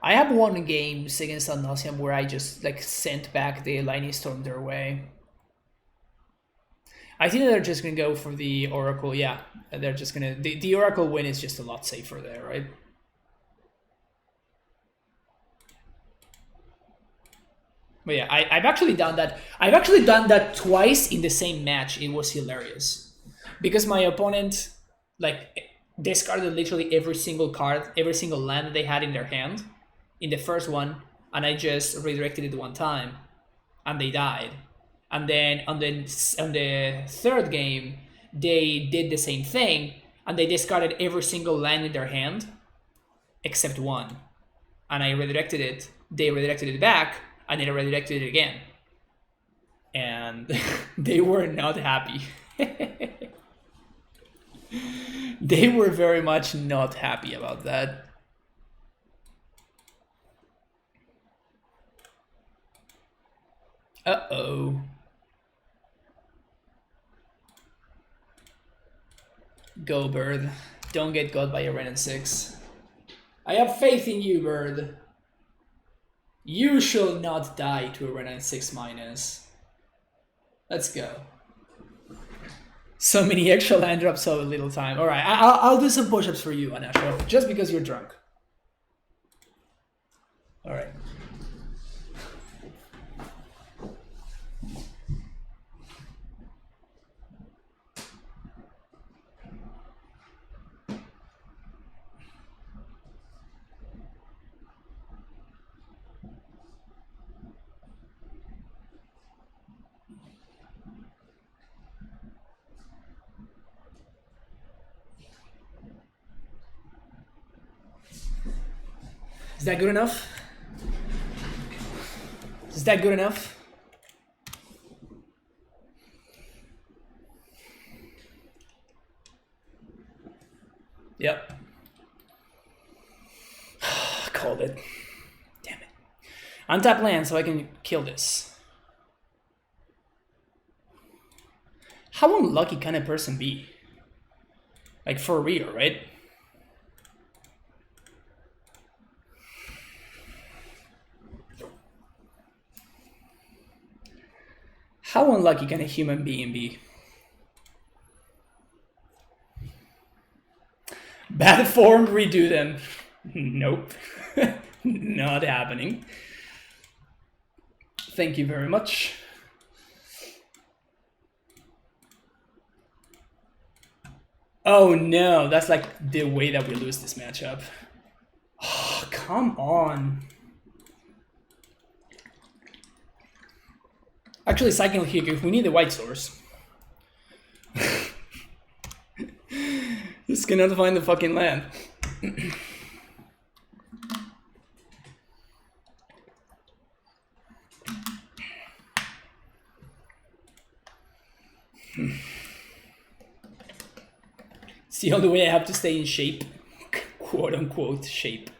I have won games against Nauseam where I just like sent back the Lightning Storm their way. I think they're just gonna go for the Oracle, yeah. They're just gonna... The Oracle win is just a lot safer there, right? But yeah, I've actually done that. I've actually done that twice in the same match. It was hilarious. Because my opponent, like, discarded literally every single card, every single land that they had in their hand in the first one, and I just redirected it one time, and they died. And then on the third game, they did the same thing, and they discarded every single land in their hand, except one. And I redirected it, they redirected it back, and then I redirected it again. And they were not happy. They were very much not happy about that. Uh-oh. Go, Bird. Don't get got by a Wrenn and 6. I have faith in you, Bird. You shall not die to a Wrenn and 6 minus. Let's go. So many extra land drops, so little time. All right, I'll do some push-ups for you, Anasha, just because you're drunk. All right. Is that good enough? Is that good enough? Yep. Called it. Damn it. Untap land so I can kill this. How unlucky can a person be? Like for real, right? How unlucky can a human being be? Bad form, redo them. Nope. Not happening. Thank you very much. Oh no, that's like the way that we lose this matchup. Oh, come on. Actually, Cycle Hiku, we need the white source. Just cannot find the fucking land. It's the only way I have to stay in shape. Quote unquote shape.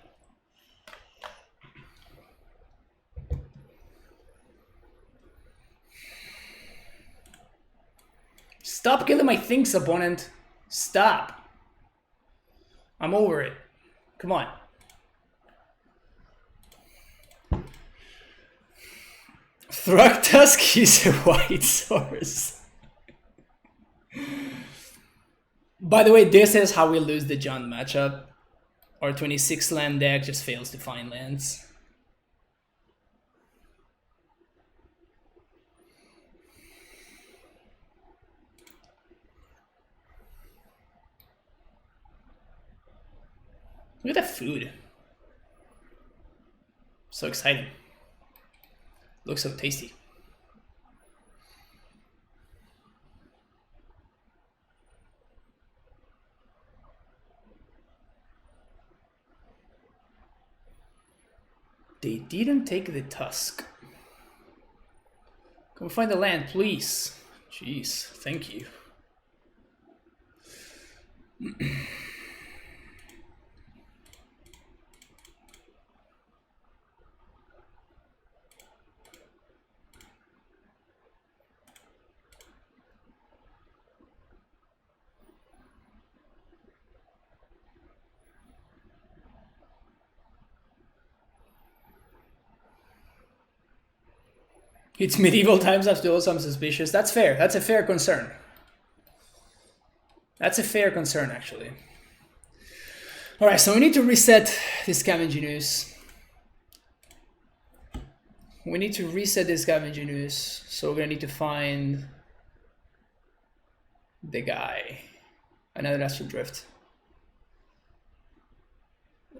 Stop killing my things, opponent. Stop. I'm over it. Come on. Thrugtusk is a white source. By the way, this is how we lose the John matchup. Our 26 land deck just fails to find lands. Look at that food. So exciting. Looks so tasty. They didn't take the tusk. Come find the land, please. Jeez, thank you. It's medieval times after all, so I'm suspicious. That's fair. That's a fair concern. That's a fair concern, actually. All right, so we need to reset this Scavenging Ooze. We need to reset this Scavenging Ooze. So we're gonna need to find the guy. Another Astral Drift.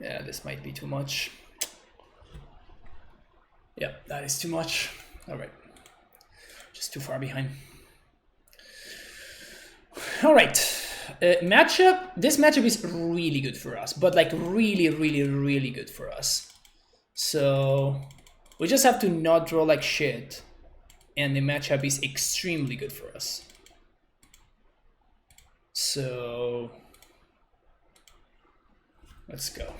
Yeah, this might be too much. Yeah, that is too much. All right, just too far behind. All right, matchup. This matchup is really good for us, but like really, really, really good for us. So we just have to not draw like shit, and the matchup is extremely good for us. So let's go.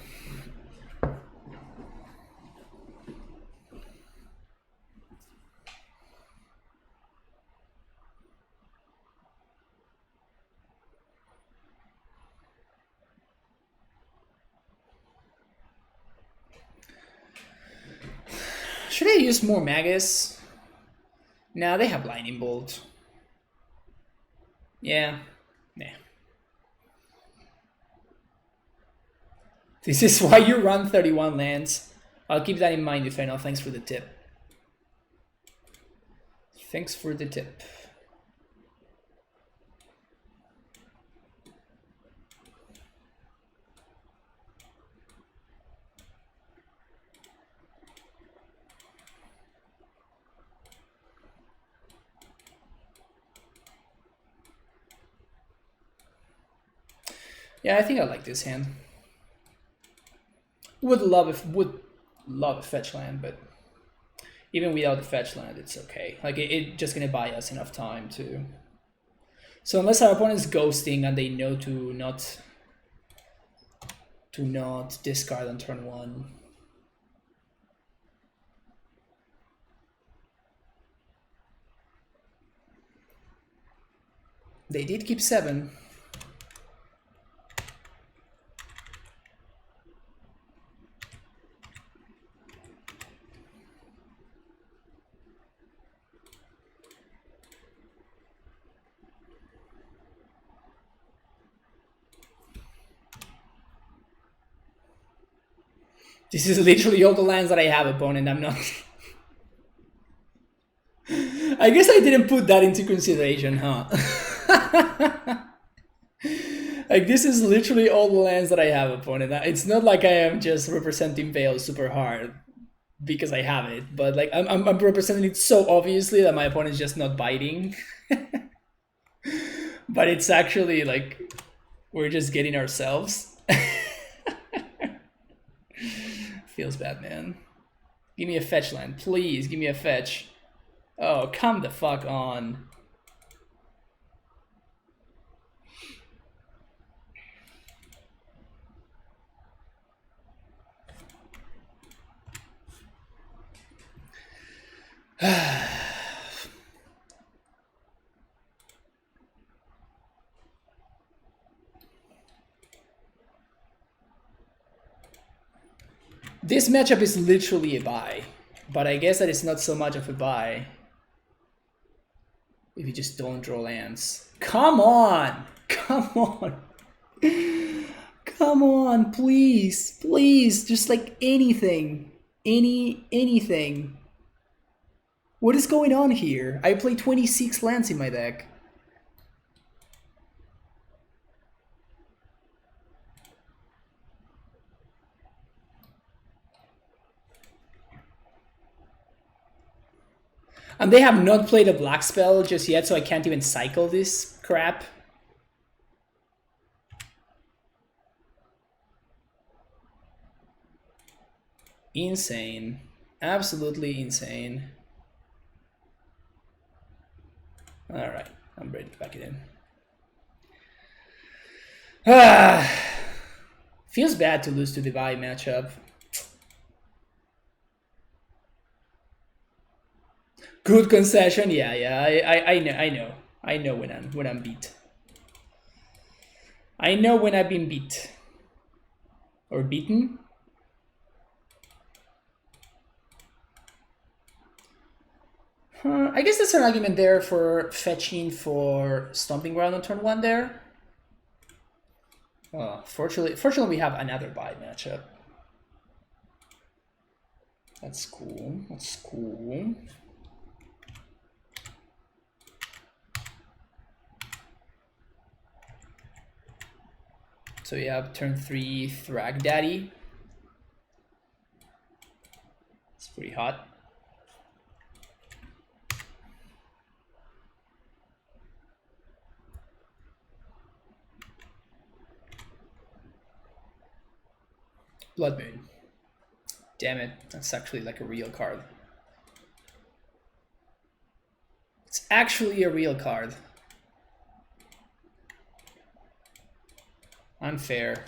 Should I use more Magus? Nah, they have Lightning Bolt. Yeah. Nah. This is why you run 31 lands. I'll keep that in mind, if I know. Thanks for the tip. Thanks for the tip. Yeah, I think I like this hand. Would love a fetch land, but even without the fetch land, it's okay. Like it just gonna buy us enough time to. So unless our opponent's ghosting and they know to not discard on turn 1. They did keep 7. This is literally all the lands that I have, opponent. I'm not. I guess I didn't put that into consideration, huh? Like, this is literally all the lands that I have, opponent. It's not like I am just representing Veil super hard because I have it, but like I'm representing it so obviously that my opponent's just not biting. But it's actually like we're just getting ourselves. Feels bad, man. Give me a fetch land, please. Give me a fetch. Oh, come the fuck on. This matchup is literally a buy, but I guess that it's not so much of a buy if you just don't draw lands. Come on! Come on! Come on, please! Please! Just like anything. Anything. What is going on here? I play 26 lands in my deck. And they have not played a black spell just yet, so I can't even cycle this crap. Insane. Absolutely insane. Alright, I'm ready to back it in. Feels bad to lose to the Divide matchup. Good concession, yeah. I know when I'm beat. I know when I've been beat. Or beaten. I guess there's an argument there for fetching for Stomping Ground on turn 1 there. Fortunately we have another buy matchup. That's cool. That's cool. So you have turn 3 Thrag Daddy. It's pretty hot. Blood Moon. Damn it, that's actually like a real card. It's actually a real card. Unfair.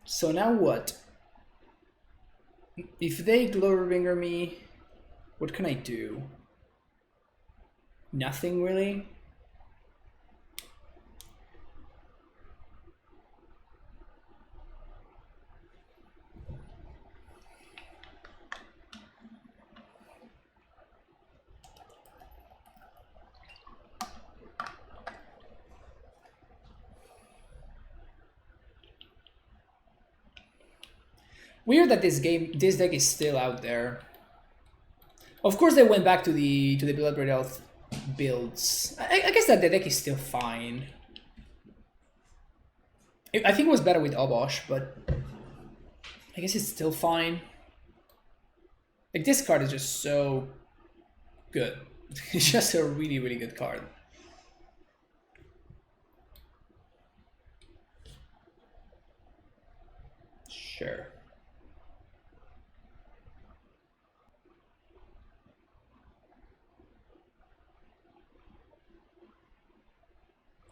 So now what? If they Glorybringer me, what can I do? Nothing really. Weird that this deck is still out there. Of course, they went back to the Bloodbraid Elf builds. I guess that the deck is still fine. I think it was better with Obosh, but I guess it's still fine. Like, this card is just so good. It's just a really, really good card. Sure.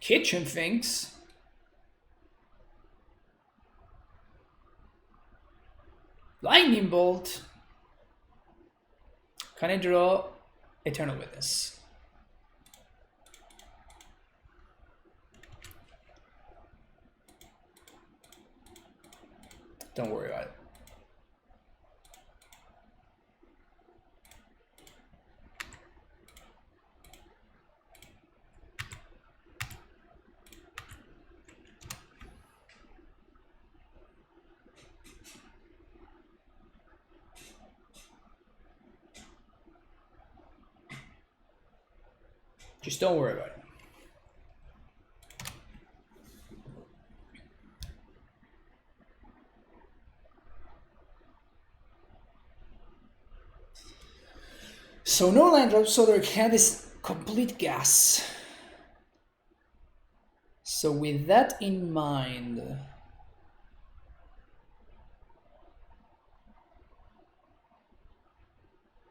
Kitchen Finks. Lightning Bolt. Can I draw Eternal Witness? Don't worry about it. Just don't worry about it. So no land drop, so their hand is complete gas. So with that in mind,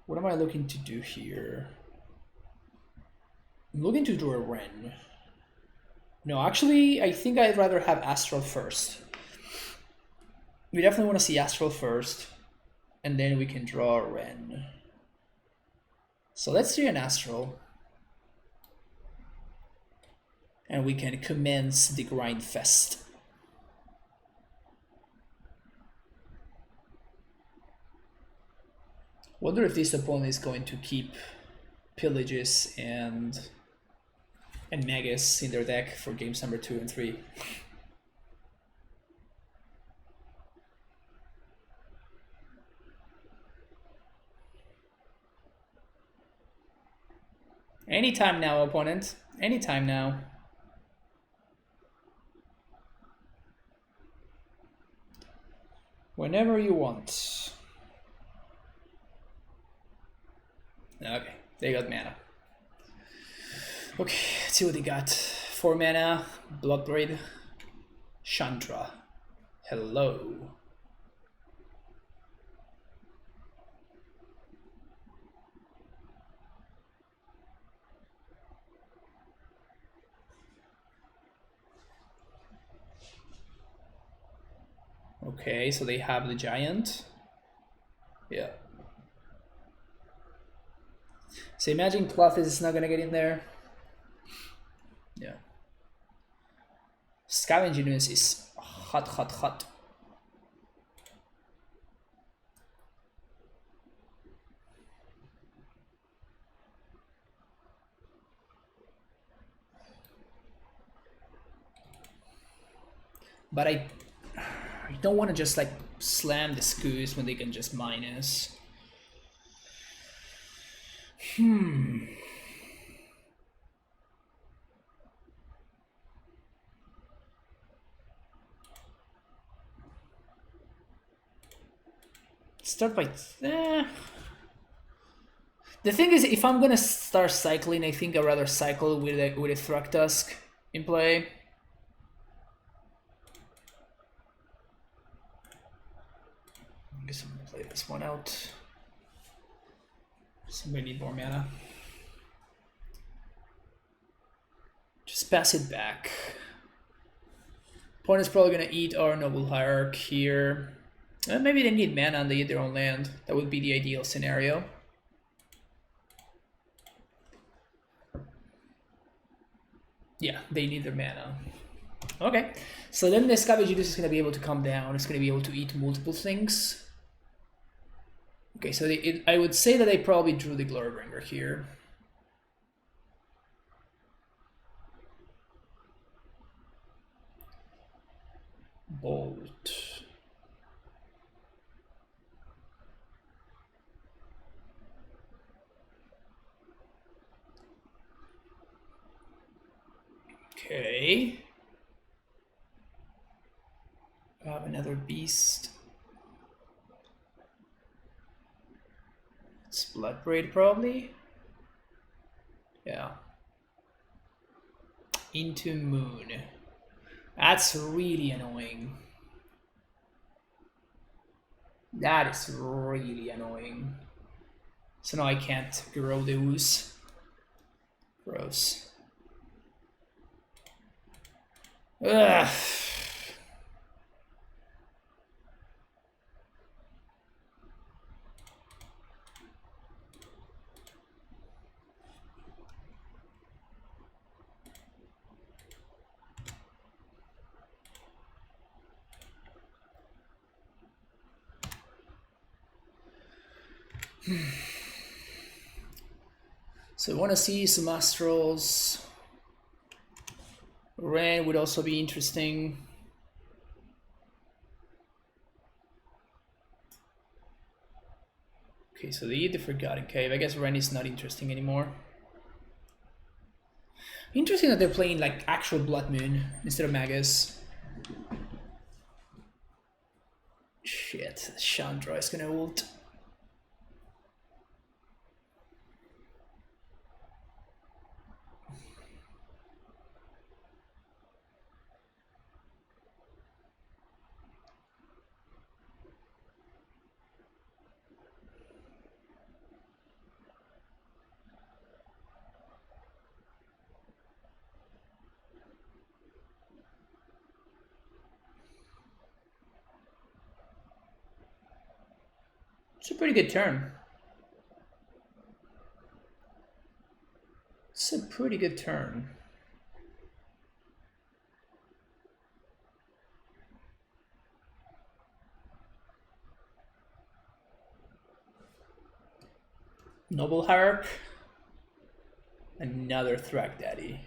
what am I looking to do here? I'm looking to draw a Wrenn. No, actually, I think I'd rather have Astral first. We definitely want to see Astral first, and then we can draw a Wrenn. So let's do an Astral. And we can commence the grind fest. Wonder if this opponent is going to keep Pillages and Magus in their deck for games number 2 and 3. Anytime now, opponent. Anytime now. Whenever you want. Okay, they got mana. Okay, let's see what they got. 4 mana, Bloodbraid, Chandra. Hello. Okay, so they have the giant. Yeah. So imagine Cloth is not gonna get in there. Yeah. Scavenging Units is hot. But I don't want to just like slam the Scoos when they can just minus. Start by... The thing is, if I'm gonna start cycling, I think I'd rather cycle with a Thragtusk in play. I guess I'm gonna play this one out. Somebody need more mana. just pass it back. Opponent's probably gonna eat our Noble Hierarch here. Maybe they need mana and they eat their own land. That would be the ideal scenario. Yeah, they need their mana. Okay, so then the Scavenging is going to be able to come down. It's going to be able to eat multiple things. Okay, so I would say that they probably drew the Glorybringer here. Bolt. Okay. Have another beast. It's Bloodbraid probably. Yeah. Into Moon. That's really annoying. That is really annoying. So now I can't grow the ooze. Gross. Ugh. So I want to see some Astrals. Wrenn would also be interesting. Okay, so they eat the Forgotten Cave. I guess Wrenn is not interesting anymore. Interesting that they're playing like actual Blood Moon instead of Magus. Shit, Chandra is gonna ult. It's a pretty good turn. It's a pretty good turn. Noble Hierarch. Another Thrak Daddy.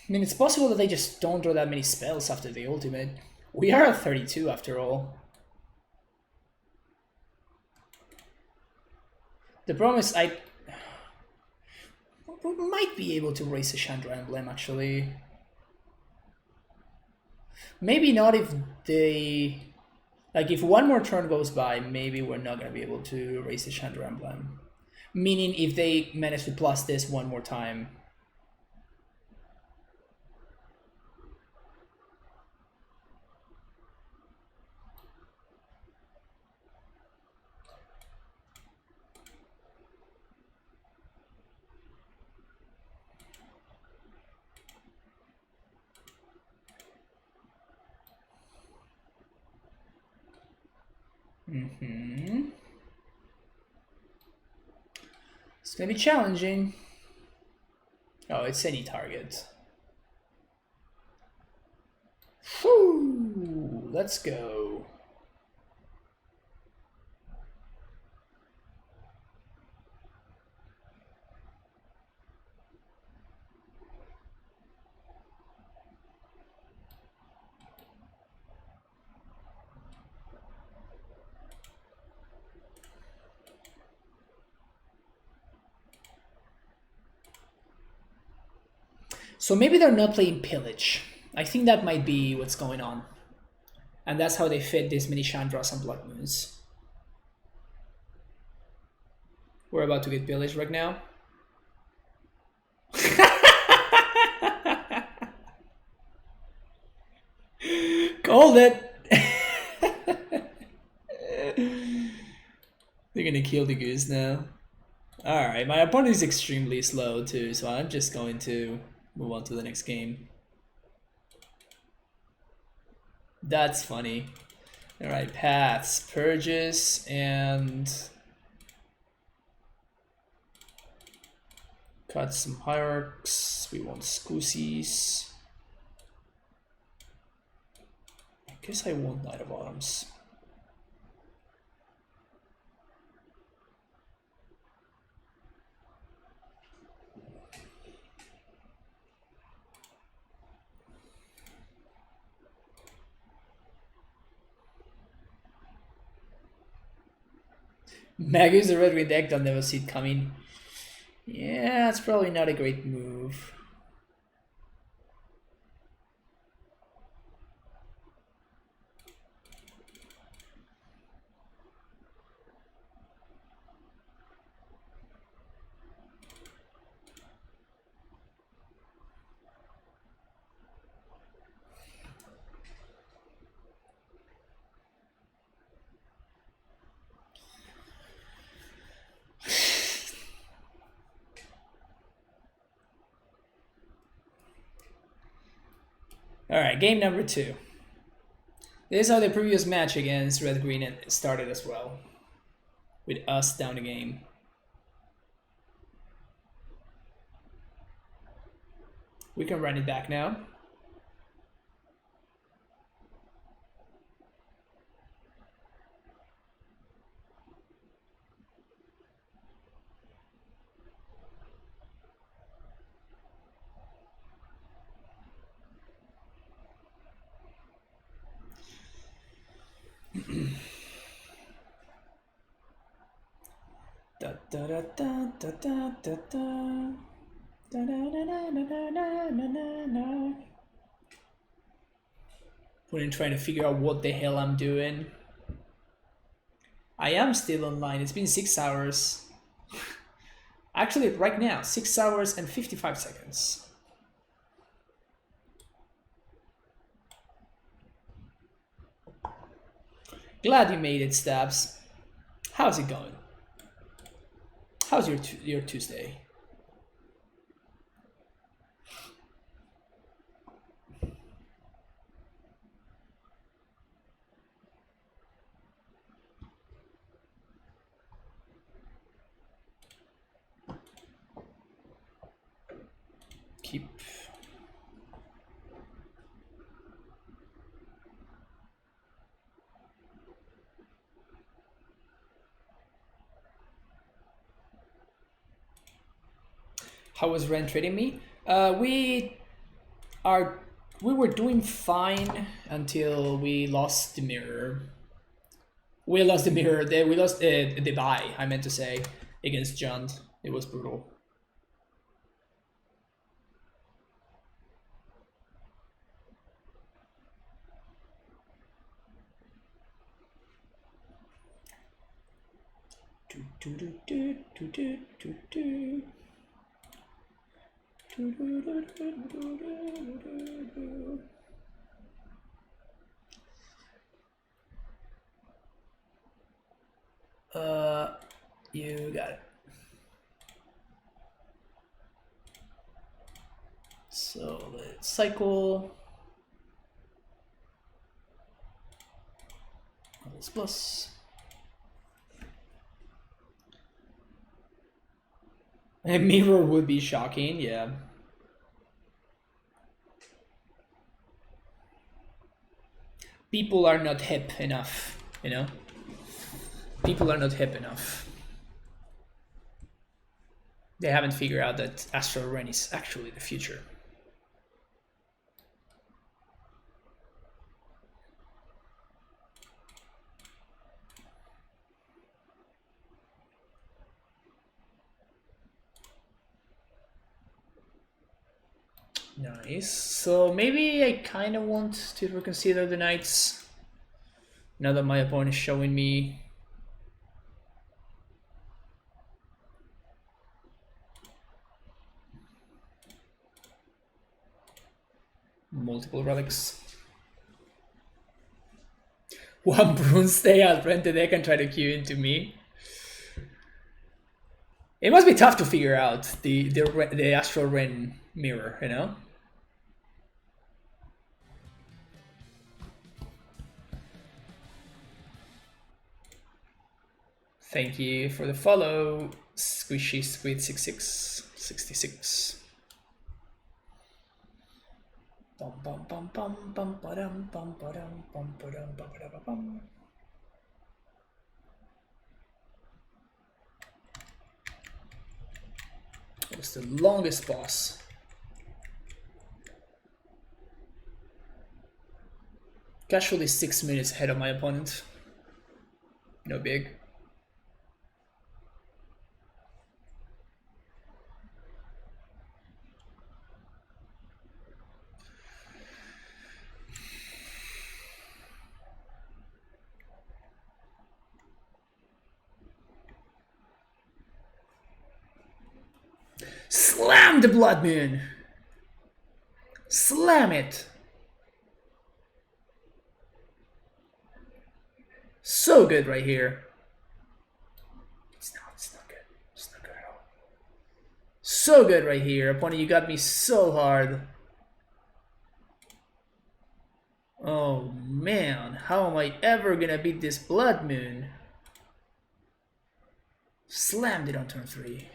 I mean, it's possible that they just don't draw that many spells after the ultimate. We are at 32 after all. The problem is I might be able to raise a Chandra Emblem actually. Maybe not if they... Like if one more turn goes by, maybe we're not going to be able to raise the Chandra Emblem. Meaning if they manage to plus this one more time. It's gonna be challenging. Oh, it's any target. Whew, let's go. So maybe they're not playing Pillage. I think that might be what's going on. And that's how they fit this many Chandras and Blood Moons. We're about to get pillaged right now. Called it! They're gonna kill the goose now. Alright, my opponent is extremely slow too, so I'm just going to move on to the next game. That's funny. Alright, paths, purges, and cut some hierarchs. We want scusies. I guess I want Knight of Autumns. Magus the red green deck, don't never see it coming. Yeah, it's probably not a great move. Alright, game number 2. This is how the previous match against Red Green started as well. With us down the game. We can run it back now. Da da da da da da da da. Da, da, da, da, da, da, da, da. When I'm trying to figure out what the hell I'm doing. I am still online. It's been 6 hours. Actually, right now, 6 hours and 55 seconds. Glad you made it, Stabs. How's it going? How's your Tuesday? Keep. How was Wrenn trading me? We were doing fine until we lost the mirror. We lost the mirror. We lost the buy. I meant to say against John. It was brutal. You got it. So let's cycle. Plus. A mirror would be shocking, yeah. People are not hip enough, you know? People are not hip enough. They haven't figured out that Astral Wrenn is actually the future. Nice. So maybe I kind of want to reconsider the knights. Now that my opponent is showing me Multiple relics. One Brune stay, I'll rent the deck and try to queue into me. It must be tough to figure out the Astral Wrenn mirror, you know? Thank you for the follow, Squishy Squid 66. Bum bum bum bum bum ba-dum bum ba-dum bum ba-dum ba-ba-da-ba-bum. What's the longest boss? Casually 6 minutes ahead of my opponent. No big. Slam the Blood Moon! Slam it! So good right here. It's not good. It's not good at all. So good right here. Opponent, you got me so hard. Oh man, how am I ever gonna beat this Blood Moon? Slammed it on turn 3.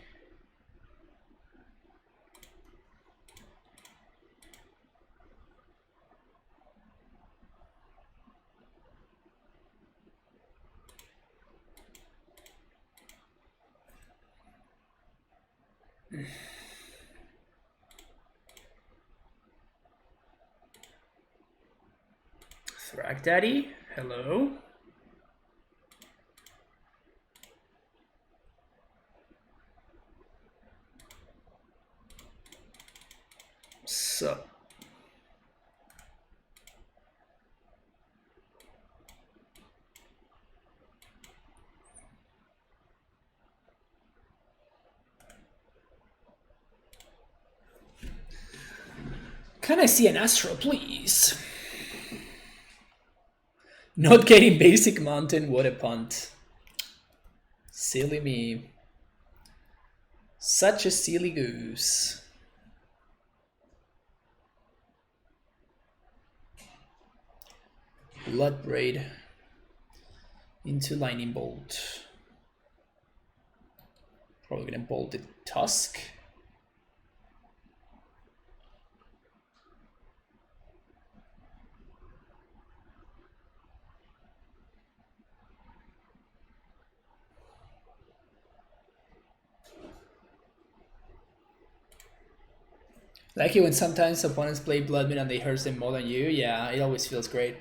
Thrag Daddy, hello. So. Can I see an Astral, please? Not getting basic mountain, what a punt. Silly me. Such a silly goose. Blood Braid into Lightning Bolt. Probably gonna bolt the Tusk. Like it when sometimes opponents play Blood Moon and they hurt them more than you. Yeah, it always feels great.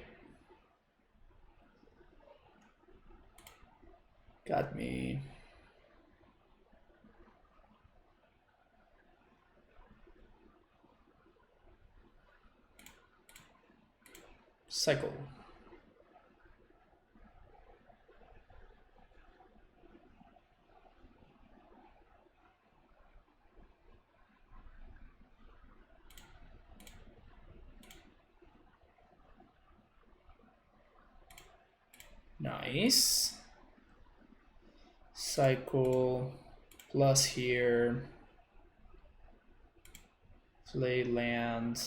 Got me. Cycle. Nice. Cycle plus here. Play land.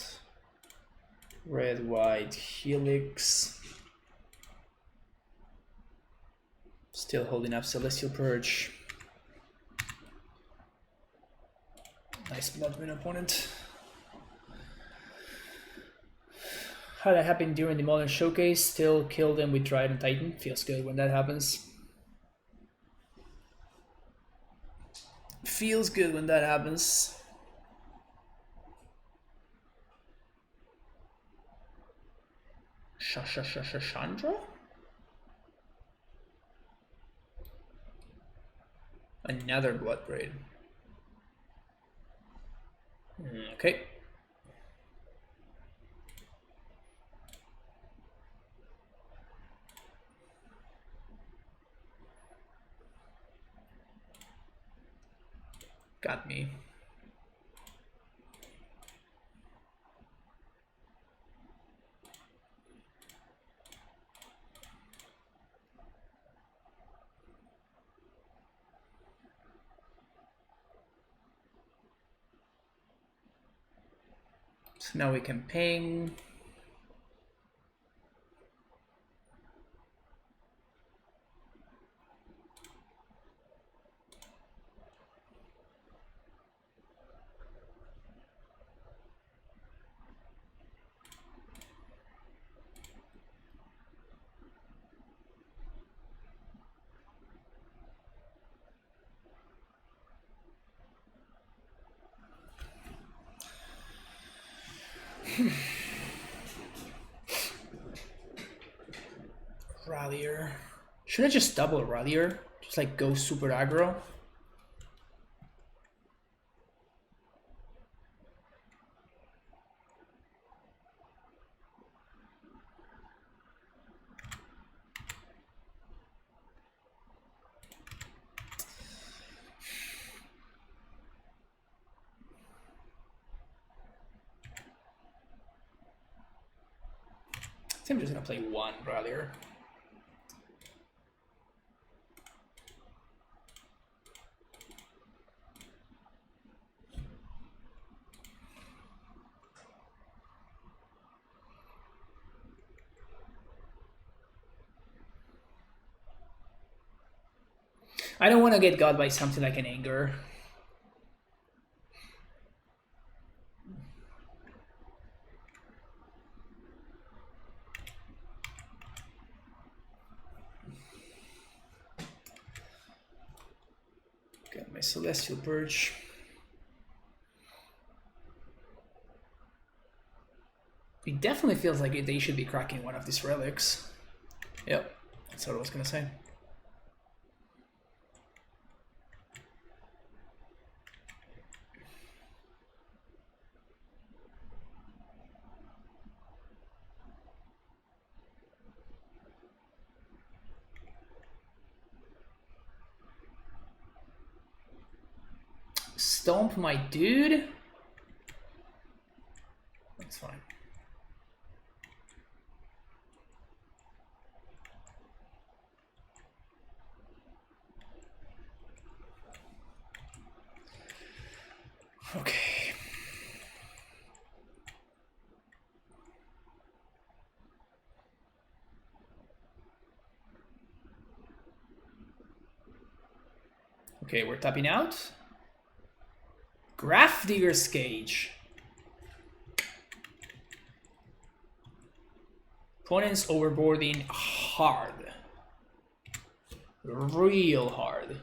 Red, white, Helix. Still holding up Celestial Purge. Nice Blood Moon opponent. How that happened during the Modern Showcase. Still kill them with Dryad and Titan. Feels good when that happens. Feels good when that happens. Chandra? Another Blood Braid. Okay. Got me. So now we can ping. Rallier. Should I just double Rallier? Just like go super aggro? I think I'm just gonna play one Rallier. I don't want to get got by something like an anger. Got my Celestial Purge. It definitely feels like they should be cracking one of these relics. Yep, that's what I was gonna say. Stomp my dude? That's fine. Okay. Okay, we're tapping out. Grafdigger's Cage. Opponents overboarding hard. Real hard.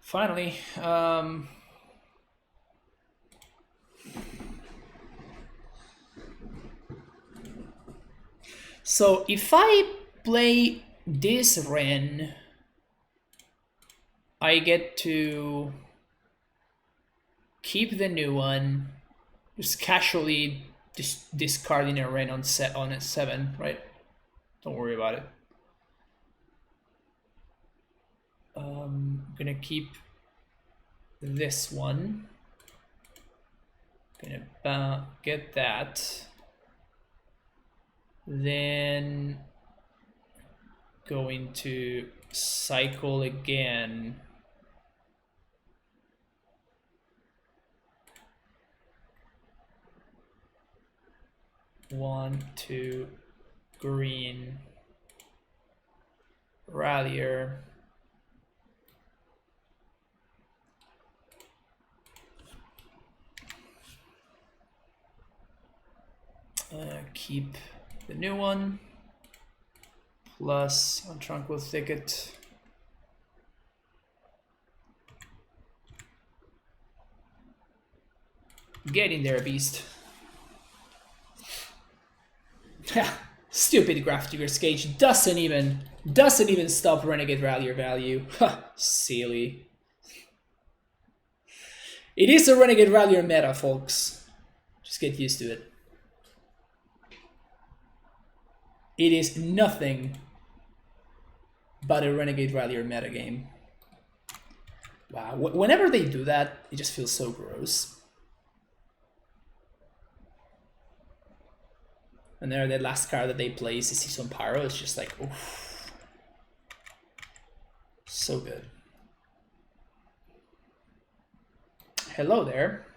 Finally, so if I play this Wrenn, I get to keep the new one, just casually discarding a Wrenn on a 7, right? Don't worry about it. I'm gonna keep this one. Gonna get that. Then going to cycle again. One, two, green, Rallier. Keep the new one, plus on Tranquil Thicket. Get in there, beast. Stupid Grafdigger's Cage doesn't even stop Renegade Rallier value. Silly. It is a Renegade Rallier meta, folks. Just get used to it. It is nothing but a Renegade Rallier metagame. Wow, whenever they do that, it just feels so gross. And there, the last card that they play is the Season Pyro. It's just like, oof. So good. Hello there.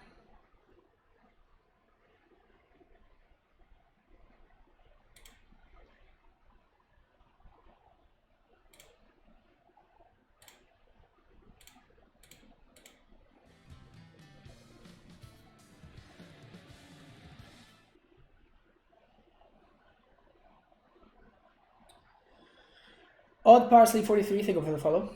Odd Parsley 43, thank you for the follow.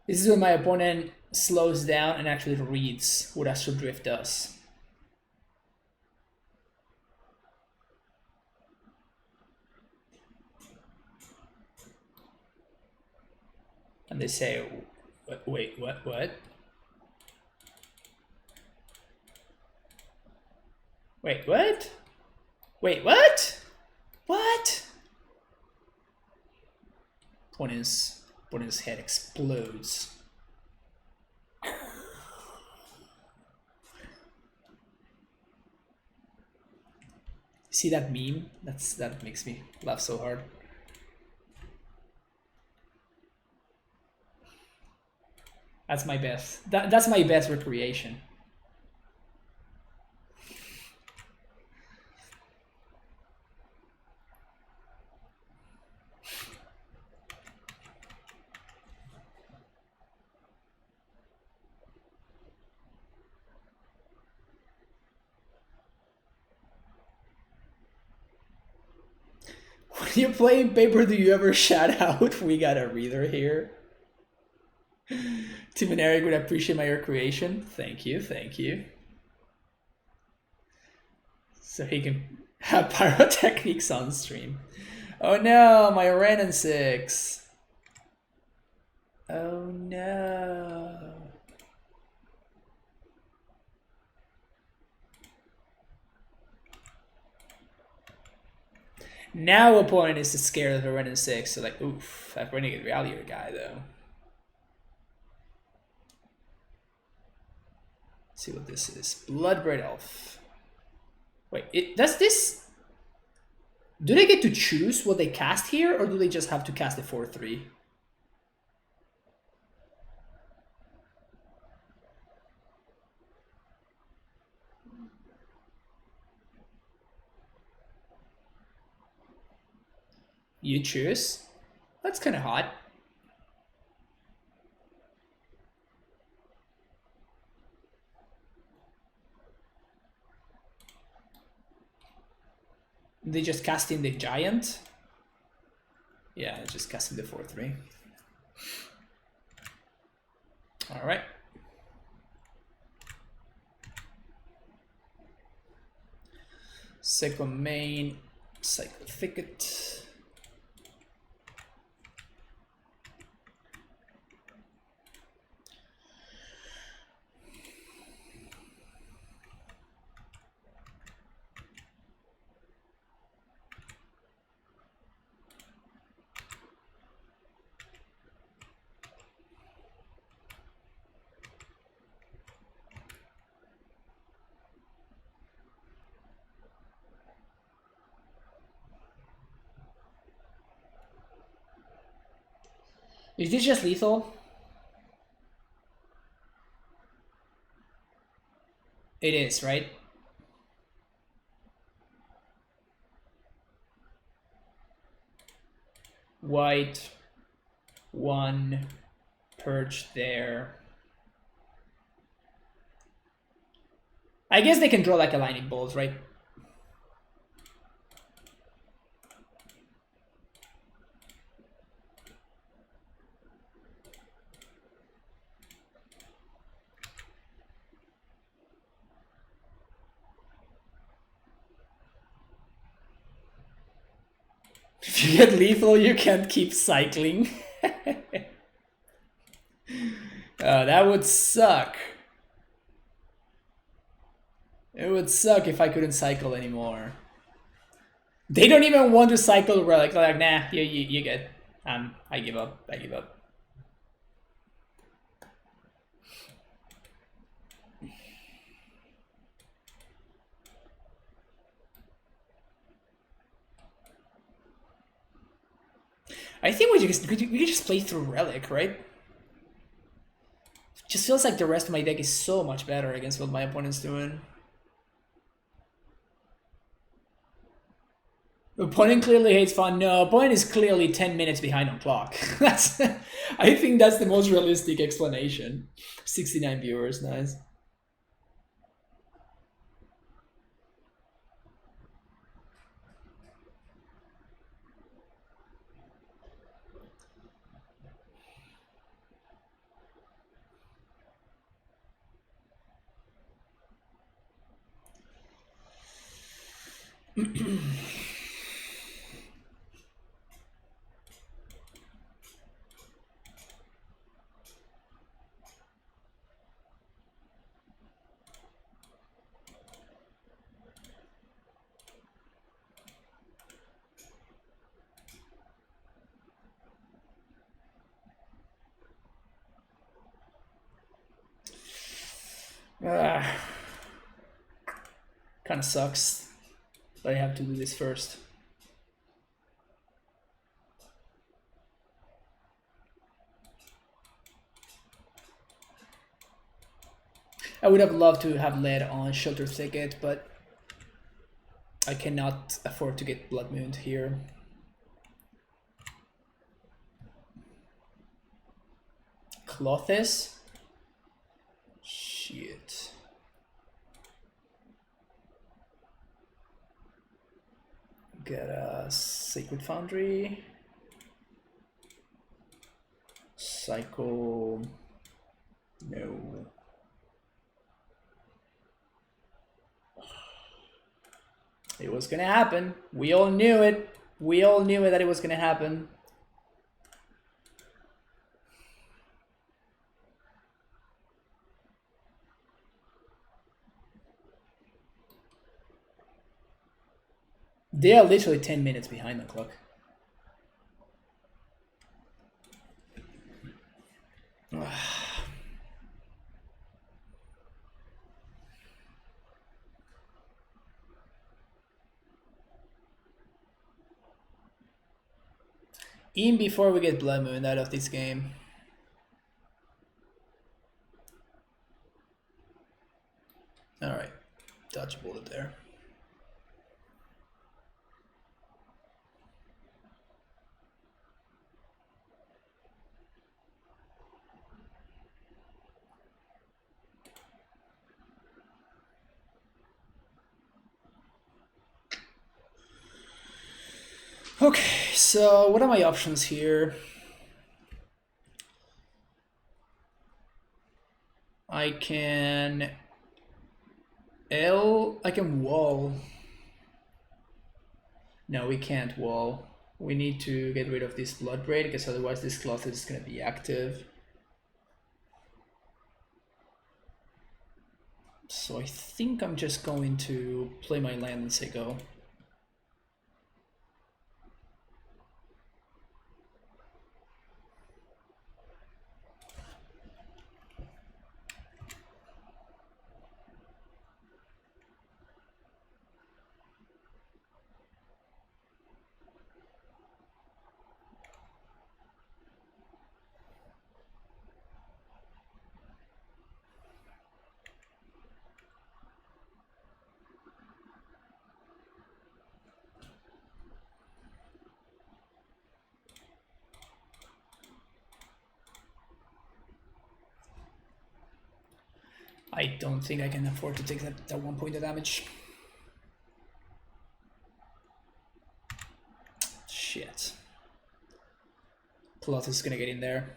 This is when my opponent slows down and actually reads what Astral Drift does. And they say, wait, what? Wait, what? Wait, what? What? Opponent's head explodes. See that meme? That makes me laugh so hard. That's my best. That's my best recreation. When you play paper, do you ever shout out, "We got a reader here"? Tim and Eric would appreciate my recreation. Thank you, thank you. So he can have pyrotechnics on stream. Oh no, my Wrenn and 6. Oh no. Now opponent is scared of the Wrenn and 6, so like, oof, that Renegade Rallier guy though. Let's see what this is. Bloodbraid Elf. Wait, does this... Do they get to choose what they cast here, or do they just have to cast a 4/3? You choose? That's kind of hot. They just casting the giant? Yeah, just casting the 4/3. All right. Second main, Cycle Thicket. Is this just lethal? It is, right? White, 1, purge there. I guess they can draw like a lightning bolt, right? If you get lethal, you can't keep cycling. That would suck. It would suck if I couldn't cycle anymore. They don't even want to cycle relic. They're like, nah, you good. I give up. I give up. I think we could just play through relic, right? Just feels like the rest of my deck is so much better against what my opponent's doing. Opponent clearly hates fun. No, opponent is clearly 10 minutes behind on clock. That's, I think that's the most realistic explanation. 69 viewers, nice. Kind of sucks, but I have to do this first. I would have loved to have led on Shelter Thicket, but I cannot afford to get Blood Moon here. Clothes? Shit. Get a Sacred Foundry. Cycle. No. It was gonna happen. We all knew it. We all knew it that it was gonna happen. They are literally 10 minutes behind the clock. Even before we get Blood Moon out of this game. Alright, dodge a bullet there. Okay, so what are my options here? I can I can wall. No, we can't wall. We need to get rid of this Blood Braid because otherwise this cloth is gonna be active. So I think I'm just going to play my land and say go. I don't think I can afford to take that 1 point of damage. Shit. Cloth is gonna get in there.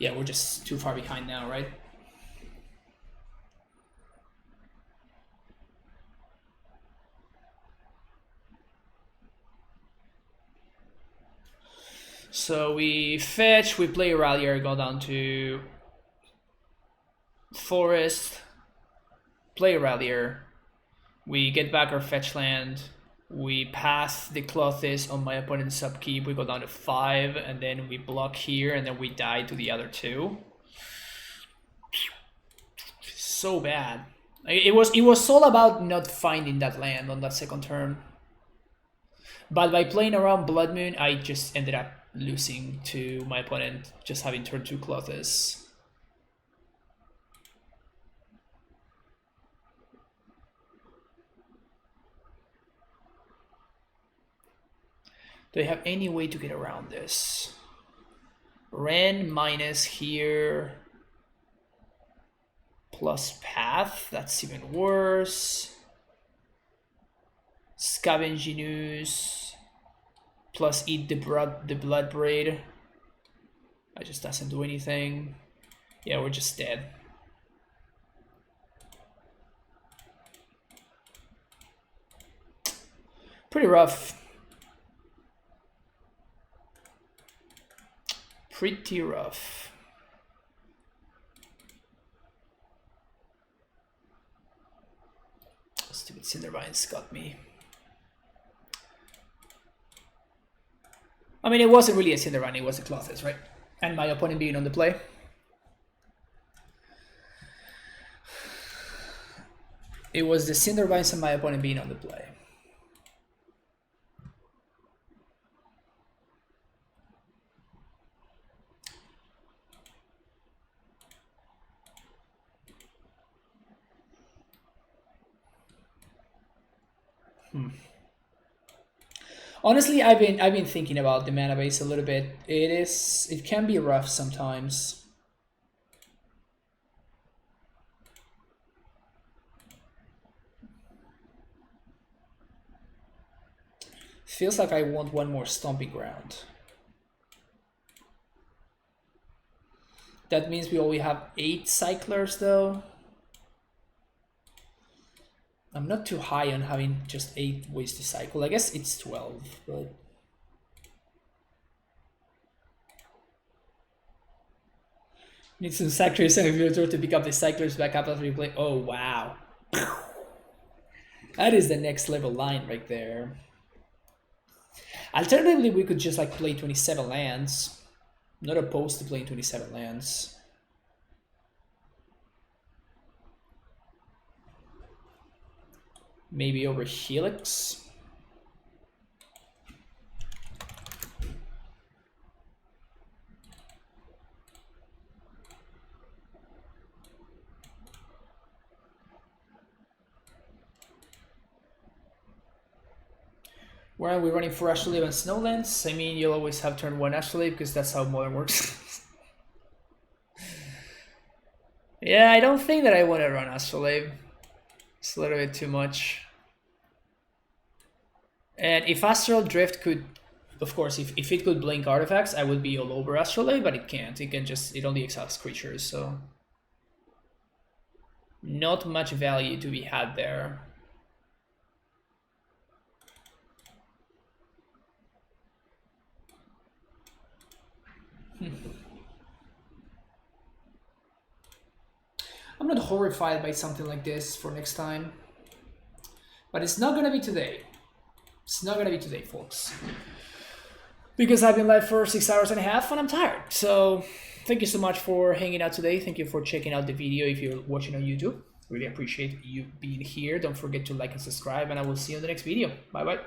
Yeah, we're just too far behind now, right? So we fetch, we play Rallier, go down to Forest, play Rallier, we get back our fetch land, we pass the Clothes on my opponent's upkeep, we go down to 5, and then we block here, and then we die to the other 2. So bad. It was all about not finding that land on that second turn. But by playing around Blood Moon, I just ended up losing to my opponent, just having turn 2 Clothes. Do I have any way to get around this? Wrenn minus here, plus Path, that's even worse. Scavenging Ooze, plus Eat the Blood Braid. That just doesn't do anything. Yeah, we're just dead. Pretty rough. Pretty rough. Stupid Cindervines got me. I mean, it wasn't really a Cindervine, it was a Clothes, right? And my opponent being on the play. It was the Cindervines and my opponent being on the play. Honestly, I've been thinking about the mana base a little bit. It can be rough sometimes. Feels like I want one more Stomping Ground. That means we only have 8 cyclers though. I'm not too high on having just 8 ways to cycle. I guess it's 12, but need some Sacrifice and Infiltrator to pick up the cyclers back up after you play. Oh wow. That is the next level line right there. Alternatively, we could just like play 27 lands. I'm not opposed to playing 27 lands. Maybe over Helix. Where are we running for Astrolabe and Snowlands? I mean, you'll always have turn 1 Astrolabe because that's how Modern works. Yeah, I don't think that I want to run Astrolabe. It's a little bit too much. And if Astral Drift could, of course, if it could blink artifacts, I would be all over Astrolabe, but it can't. It only exiles creatures, so not much value to be had there. I'm not horrified by something like this for next time. But it's not gonna be today. It's not gonna be today, folks. Because I've been live for 6 hours and a half and I'm tired. So thank you so much for hanging out today. Thank you for checking out the video if you're watching on YouTube. Really appreciate you being here. Don't forget to like and subscribe, and I will see you in the next video. Bye bye.